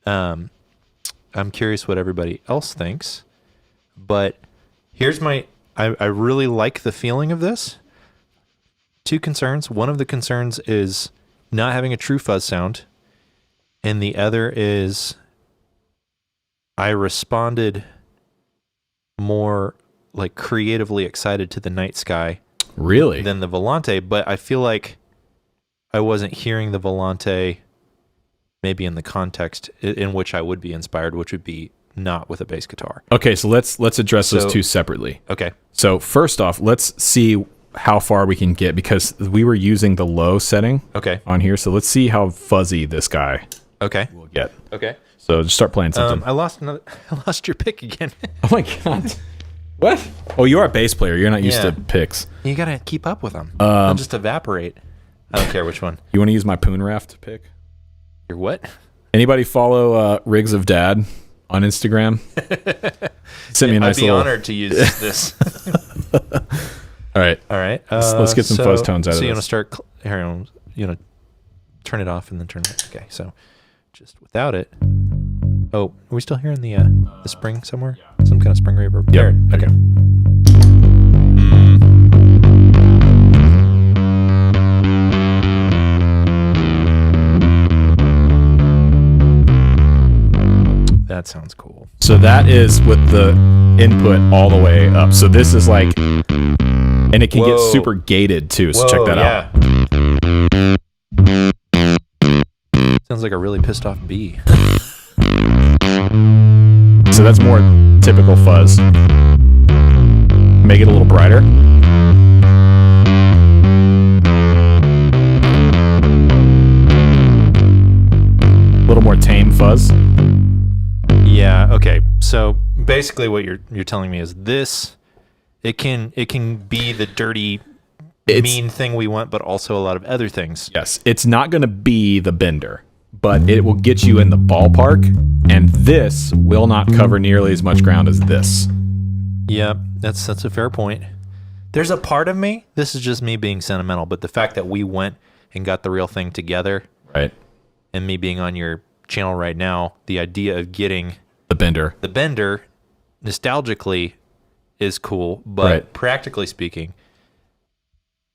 I'm curious what everybody else thinks, but here's I really like the feeling of this. 2 concerns. One of the concerns is not having a true fuzz sound, and the other is I responded more like creatively excited to the Night Sky. Really? Than the Volante, but I feel like I wasn't hearing the Volante maybe in the context in which I would be inspired, which would be not with a bass guitar. Okay, so let's address those 2 separately. Okay. So first off, let's see how far we can get because we were using the low setting on here. So let's see how fuzzy this guy will get. Okay. So just start playing something. I lost your pick again. Oh my God. What? Oh, you are a bass player. You're not used to picks. You got to keep up with them. They'll just evaporate. I don't care which one. You want to use my Poon Raft pick? Your what? Anybody follow Rigs of Dad on Instagram? Send me a nice I'd be honored to use this. All right. Let's get some fuzz tones out of this. So you want to start here? You know, turn it off and then turn it. Okay. So just without it. Oh, are we still hearing the spring somewhere? Yeah. Some kind of spring reverb. Yeah. Okay. That sounds cool. So that is with the input all the way up. So this is like, and it can get super gated too. So check that out. Sounds like a really pissed off bee. So that's more typical fuzz. Make it a little brighter. A little more tame fuzz. Yeah, okay. So basically what you're telling me is this it can be the dirty mean thing we want, but also a lot of other things. Yes. It's not going to be the Bender, but it will get you in the ballpark, and this will not cover nearly as much ground as this. Yep, that's a fair point. There's a part of me, this is just me being sentimental, but the fact that we went and got the real thing together, right, and me being on your channel right now, the idea of getting the Bender nostalgically is cool, but practically speaking,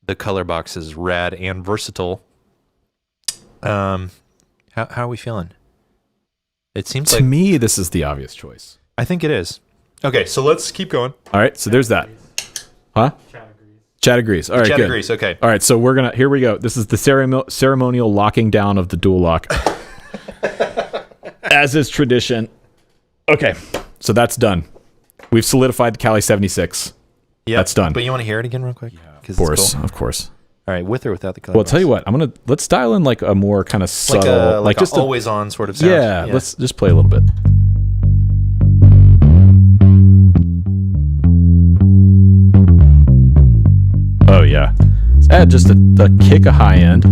the color box is rad and versatile. How are we feeling? It seems to me this is the obvious choice. I think it is. Okay, so let's keep going. All right, so there's that. Huh? Chat agrees. All right, Chat good. agrees. Okay. All right, so here we go. This is the ceremonial locking down of the dual lock. As is tradition. Okay, so that's done. We've solidified the Cali 76. Yeah, that's done. But you want to hear it again real quick? Of course, of course. All right, with or without the color Well, I'll box? tell you what. Let's dial in like a more kind of subtle, like just always on sort of sound. Yeah, let's just play a little bit. Oh yeah, let's add just a kick of high end.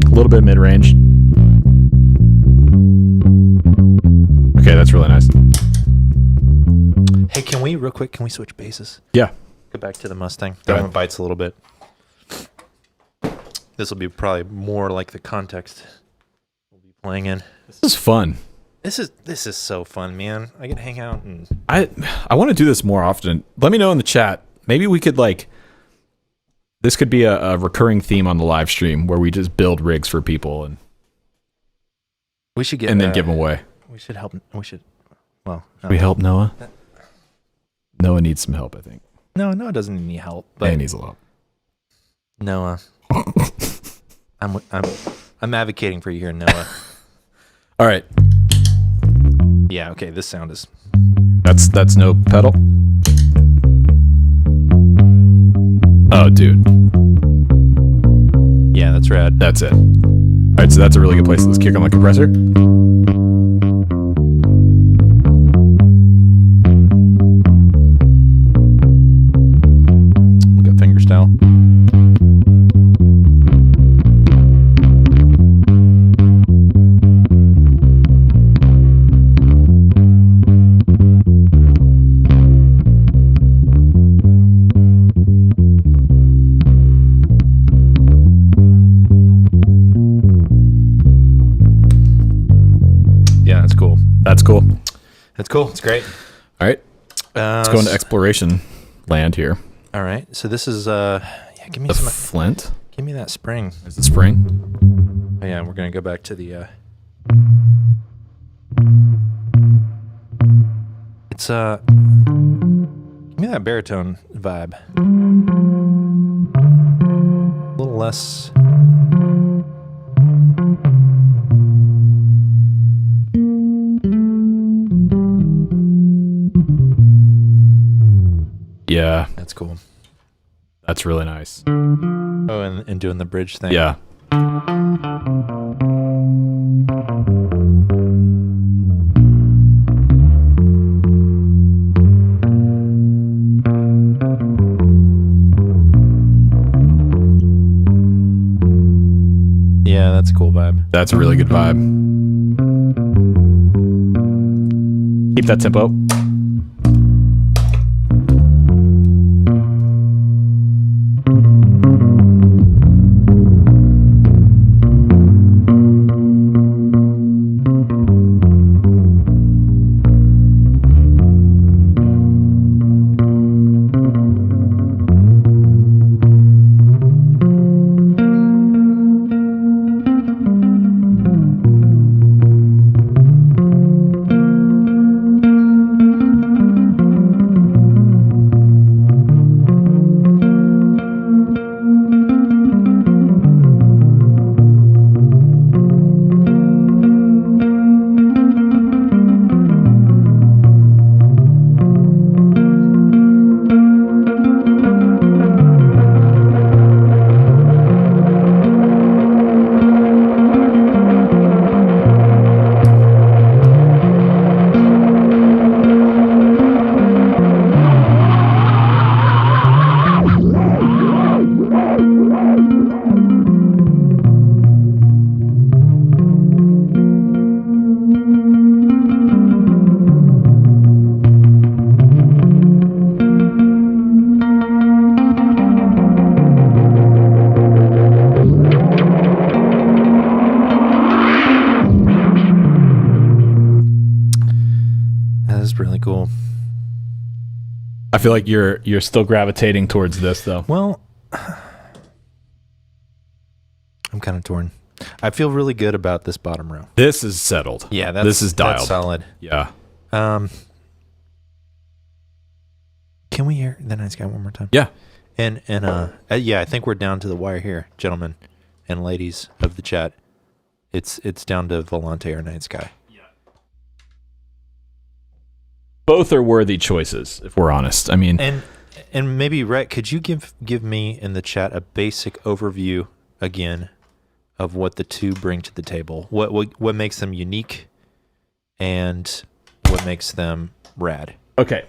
A little bit mid range. Okay, that's really nice. Hey, can we switch bases? Yeah. Go back to the Mustang. Go That ahead. one bites a little bit. This will be probably more like the context we'll be playing in. This is fun. This is so fun, man. I get to hang out and I want to do this more often. Let me know in the chat. Maybe we could this could be a recurring theme on the live stream where we just build rigs for people and we should get then give them away. We should help. We should. Well, no. We help Noah. Noah needs some help, I think. No, Noah doesn't need any help. But But he needs a lot. Noah, I'm advocating for you here, Noah. All right, Yeah. Okay. This sound is. that's no pedal. Oh, dude, Yeah, that's rad. that's it. All right, so that's a really good place. Let's kick on the compressor. We'll go finger style. Yeah, that's cool. That's cool. That's cool. It's great. All right, let's go into exploration land here. All right. So this is yeah. Give me The some. Flint. Give me that spring. Is it spring? Oh, yeah, we're gonna go back to the. It's give me that baritone vibe. A little less. Yeah, That's cool. that's really nice. Oh, and doing the bridge thing. Yeah. Yeah, that's a cool vibe. That's a really good vibe. Keep that tempo. Really cool. I feel like you're still gravitating towards this though. Well, I'm kind of torn. I feel really good about this bottom row. This is settled. Yeah, this is dialed. That's solid. Yeah. Can we hear the Night Sky one more time? Yeah. And yeah, I think we're down to the wire here, gentlemen and ladies of the chat. It's down to Volante or Night Sky. Yeah. Both are worthy choices, if we're honest. I mean, and maybe Rhett, could you give me in the chat a basic overview again of what the two bring to the table? What makes them unique, and what makes them rad? Okay.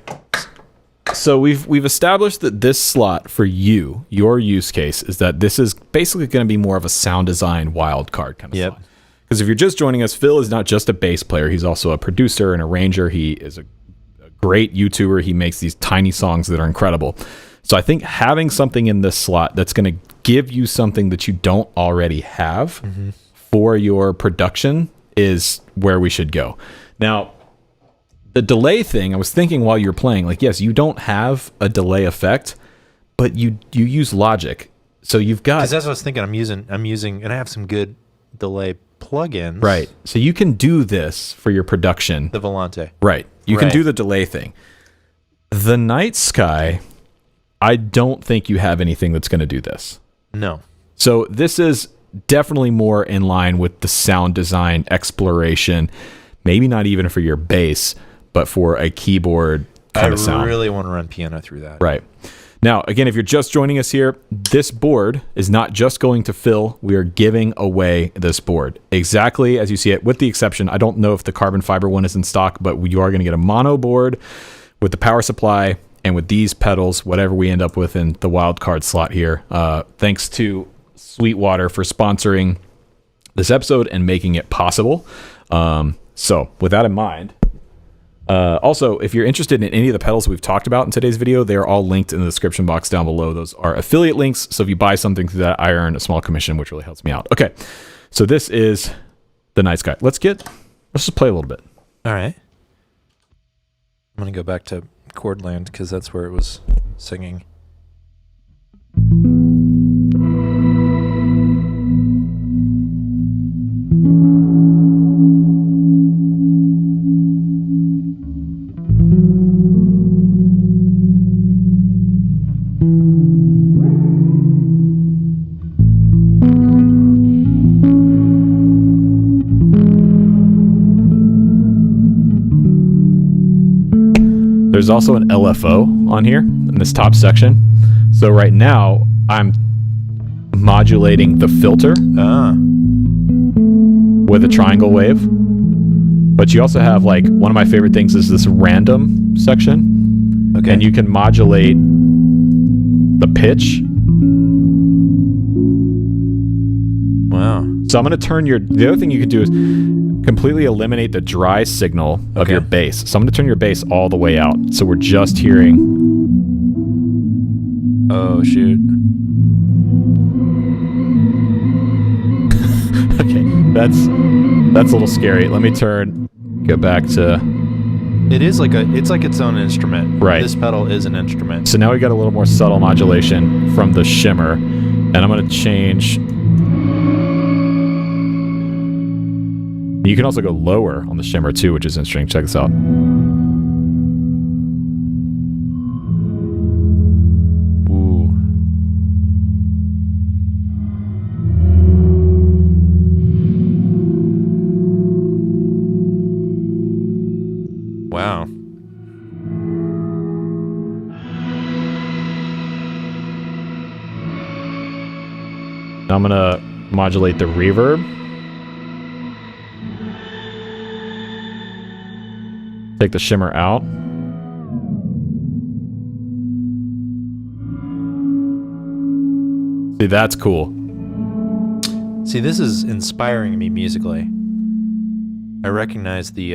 So we've established that this slot for your use case, is that this is basically going to be more of a sound design wildcard kind of slot. Because if you're just joining us, Phil is not just a bass player; he's also a producer and arranger. He is a great YouTuber. He makes these tiny songs that are incredible. So I think having something in this slot that's going to give you something that you don't already have for your production is where we should go. Now, the delay thing, I was thinking while you're playing, like, yes, you don't have a delay effect, but you use Logic. So you've got... Because that's what I was thinking. I'm using, and I have some good delay plugins. Right. So you can do this for your production. The Volante. Right. You can do the delay thing. The Night Sky, I don't think you have anything that's going to do this. No. So this is definitely more in line with the sound design exploration, maybe not even for your bass, but for a keyboard kind of sound. I really want to run piano through that. Right. Now, again, if you're just joining us here, this board is not just going to Phil. We are giving away this board exactly as you see it, with the exception, I don't know if the carbon fiber one is in stock, but you are going to get a mono board with the power supply and with these pedals, whatever we end up with in the wild card slot here. Thanks to Sweetwater for sponsoring this episode and making it possible. So with that in mind, also, if you're interested in any of the pedals we've talked about in today's video, they are all linked in the description box down below. Those are affiliate links. So if you buy something through that, I earn a small commission, which really helps me out. Okay. So this is the Night Sky. Let's just play a little bit. All right. I'm going to go back to Chordland because that's where it was singing. There's also an LFO on here in this top section. So right now I'm modulating the filter with a triangle wave. But you also have, like, one of my favorite things is this random section. Okay. And you can modulate the pitch. Wow. So I'm going to turn the other thing you could do is completely eliminate the dry signal of your bass. So I'm going to turn your bass all the way out. So we're just hearing. Oh, shoot. Okay. That's a little scary. Let me go back to. It's like its own instrument. Right. This pedal is an instrument. So now we got a little more subtle modulation from the shimmer. And I'm going to change. You can also go lower on the shimmer too, which is interesting. Check this out. Ooh. Wow. Now I'm going to modulate the reverb. Take the shimmer out. See, that's cool. See, this is inspiring me musically. I recognize the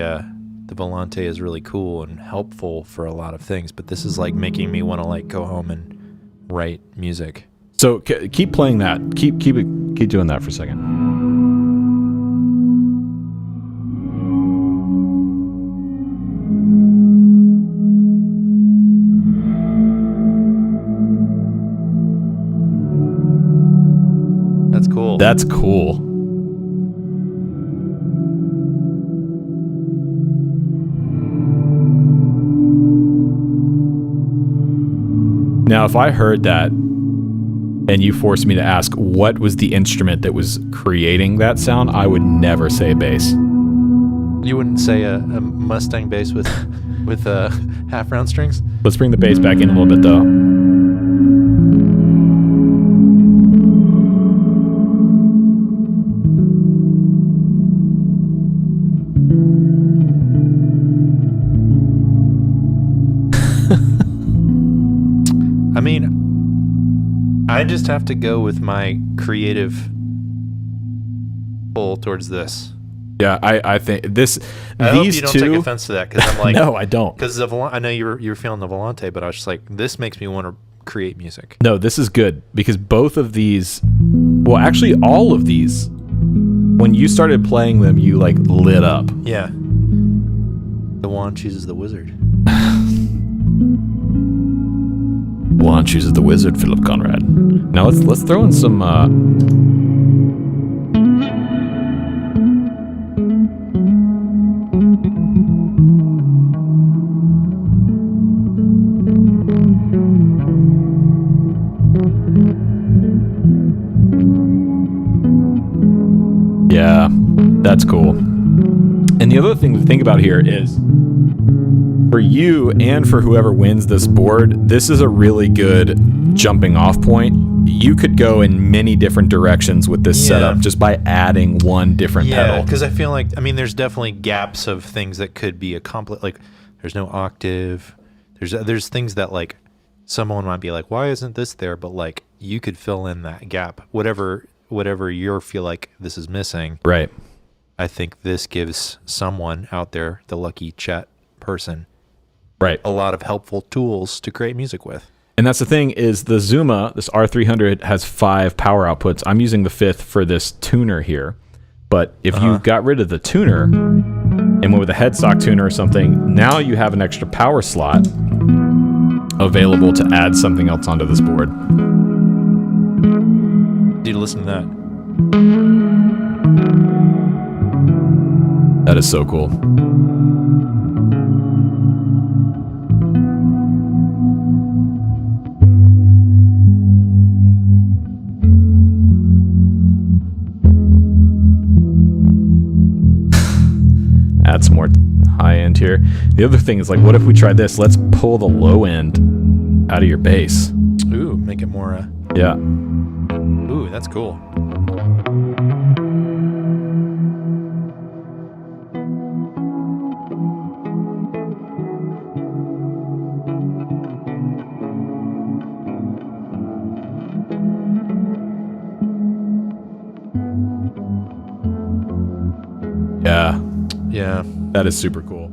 Volante is really cool and helpful for a lot of things, but this is like making me want to like go home and write music. So keep playing that. Keep doing that for a second. That's cool. That's cool. Now, if I heard that and you forced me to ask what was the instrument that was creating that sound, I would never say bass. You wouldn't say a Mustang bass with half round strings? Let's bring the bass back in a little bit, though. I mean, I just have to go with my creative pull towards this. Yeah, I think this. I hope these you don't two, take offense to that, because I'm like, no, I don't. Because I know you're feeling the Volante, but I was just like, this makes me want to create music. No, this is good because both of these, well, actually, all of these, when you started playing them, you like lit up. Yeah. The wand chooses the wizard. Wand chooses the wizard, Philip Conrad. Now let's throw in some. Yeah, that's cool. And the other thing to think about here is, for you and for whoever wins this board, this is a really good jumping off point. You could go in many different directions with this setup just by adding one different pedal. Yeah, because I feel like, I mean, there's definitely gaps of things that could be accomplished. Like, there's no octave. There's things that, like, someone might be like, why isn't this there? But, like, you could fill in that gap. Whatever you feel like this is missing. Right. I think this gives someone out there, the lucky chat person, right, a lot of helpful tools to create music with. And that's the thing is the Zuma, this R300 has 5 power outputs. I'm using the 5th for this tuner here. But if you got rid of the tuner and went with a headstock tuner or something, now you have an extra power slot available to add something else onto this board. Dude, listen to that. That is so cool. Add some more high end here. The other thing is, like, what if we tried this? Let's pull the low end out of your bass. Ooh, make it more... Yeah. Ooh, that's cool. Yeah. Yeah. That is super cool.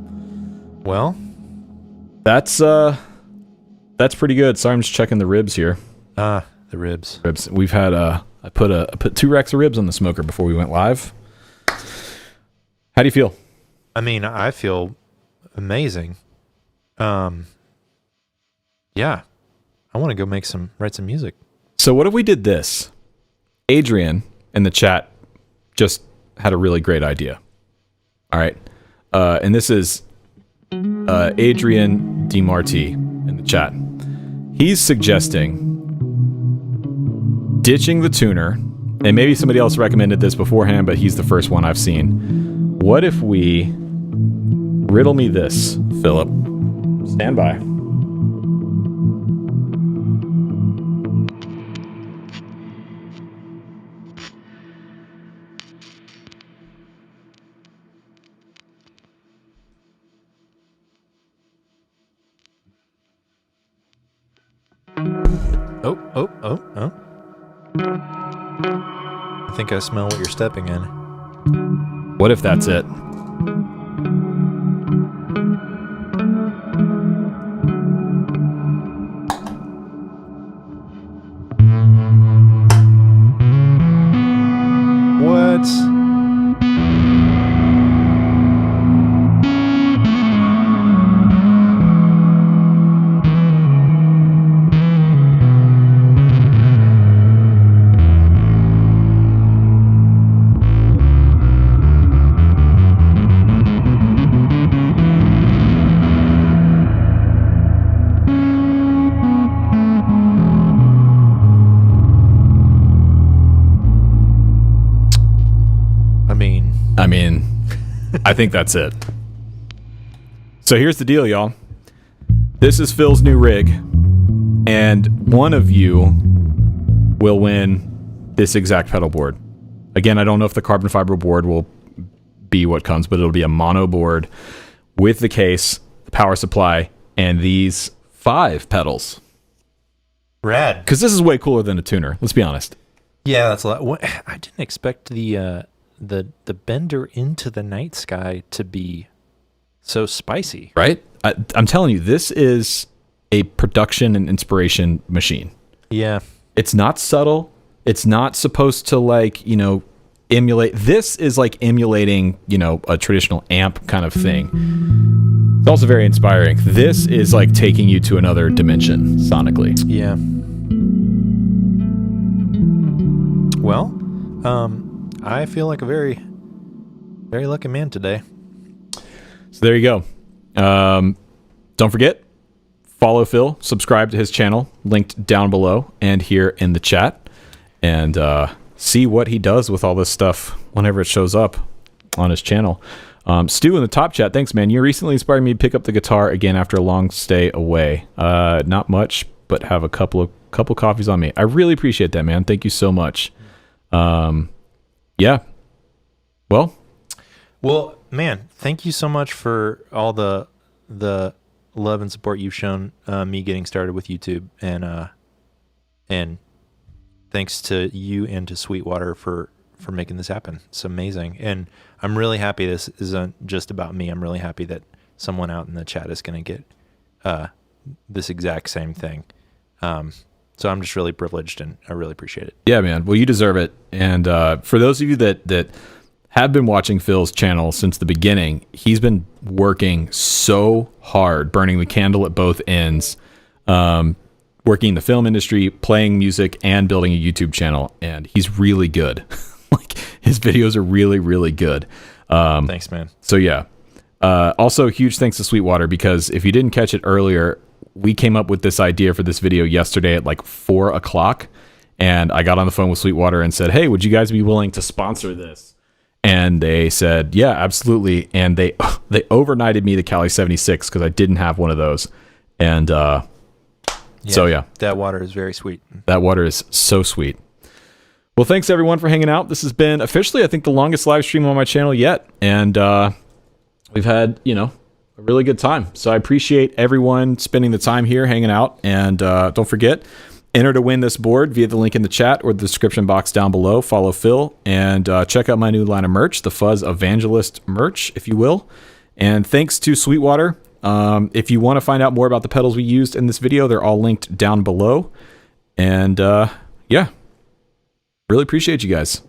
Well, that's pretty good. Sorry, I'm just checking the ribs here. The ribs. We've had I put 2 racks of ribs on the smoker before we went live. How do you feel? I mean, I feel amazing. Yeah. I want to go write some music. So what if we did this? Adrian in the chat just had a really great idea. All right. And this is Adrian DeMarti in the chat. He's suggesting ditching the tuner, and maybe somebody else recommended this beforehand, but he's the first one I've seen. What if we riddle me this, Philip? Stand by. Oh. I think I smell what you're stepping in. What if that's it? What? I think that's it. So here's the deal, y'all. This is Phil's new rig, and one of you will win this exact pedal board. Again, I don't know if the carbon fiber board will be what comes, but it'll be a mono board with the case, the power supply, and these 5 pedals. Rad. Because this is way cooler than a tuner. Let's be honest. Yeah, that's a lot. I didn't expect the Bender into the Night Sky to be so spicy. Right? I'm telling you, this is a production and inspiration machine. Yeah. It's not subtle. It's not supposed to, like, you know, emulate. This is like emulating, you know, a traditional amp kind of thing. It's also very inspiring. This is like taking you to another dimension sonically. Yeah. Well, I feel like a very, very lucky man today. So there you go. Don't forget, follow Phil, subscribe to his channel, linked down below and here in the chat, and see what he does with all this stuff whenever it shows up on his channel. Stu in the top chat, thanks, man. You recently inspired me to pick up the guitar again after a long stay away. Not much, but have a couple coffees on me. I really appreciate that, man. Thank you so much. Yeah. Well, man, thank you so much for all the love and support you've shown me getting started with YouTube, and thanks to you and to Sweetwater for making this happen. It's amazing, and I'm really happy this isn't just about me. I'm really happy that someone out in the chat is going to get this exact same thing. So I'm just really privileged, and I really appreciate it. Yeah, man. Well, you deserve it. And for those of you that have been watching Phil's channel since the beginning, he's been working so hard, burning the candle at both ends, working in the film industry, playing music, and building a YouTube channel. And he's really good. Like, his videos are really, really good. Thanks, man. So, yeah. Also, huge thanks to Sweetwater, because if you didn't catch it earlier, we came up with this idea for this video yesterday at like 4 o'clock. And I got on the phone with Sweetwater and said, hey, would you guys be willing to sponsor this? And they said, yeah, absolutely. And they overnighted me the Cali 76 because I didn't have one of those. And so, yeah. That water is very sweet. That water is so sweet. Well, thanks, everyone, for hanging out. This has been officially, I think, the longest live stream on my channel yet. And we've had, you know, a really good time. So I appreciate everyone spending the time here hanging out. And don't forget, enter to win this board via the link in the chat or the description box down below. Follow Phil and check out my new line of merch, the Fuzz Evangelist merch, if you will. And thanks to Sweetwater. If you want to find out more about the pedals we used in this video, they're all linked down below. And yeah, really appreciate you guys.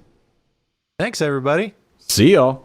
Thanks, everybody. See y'all.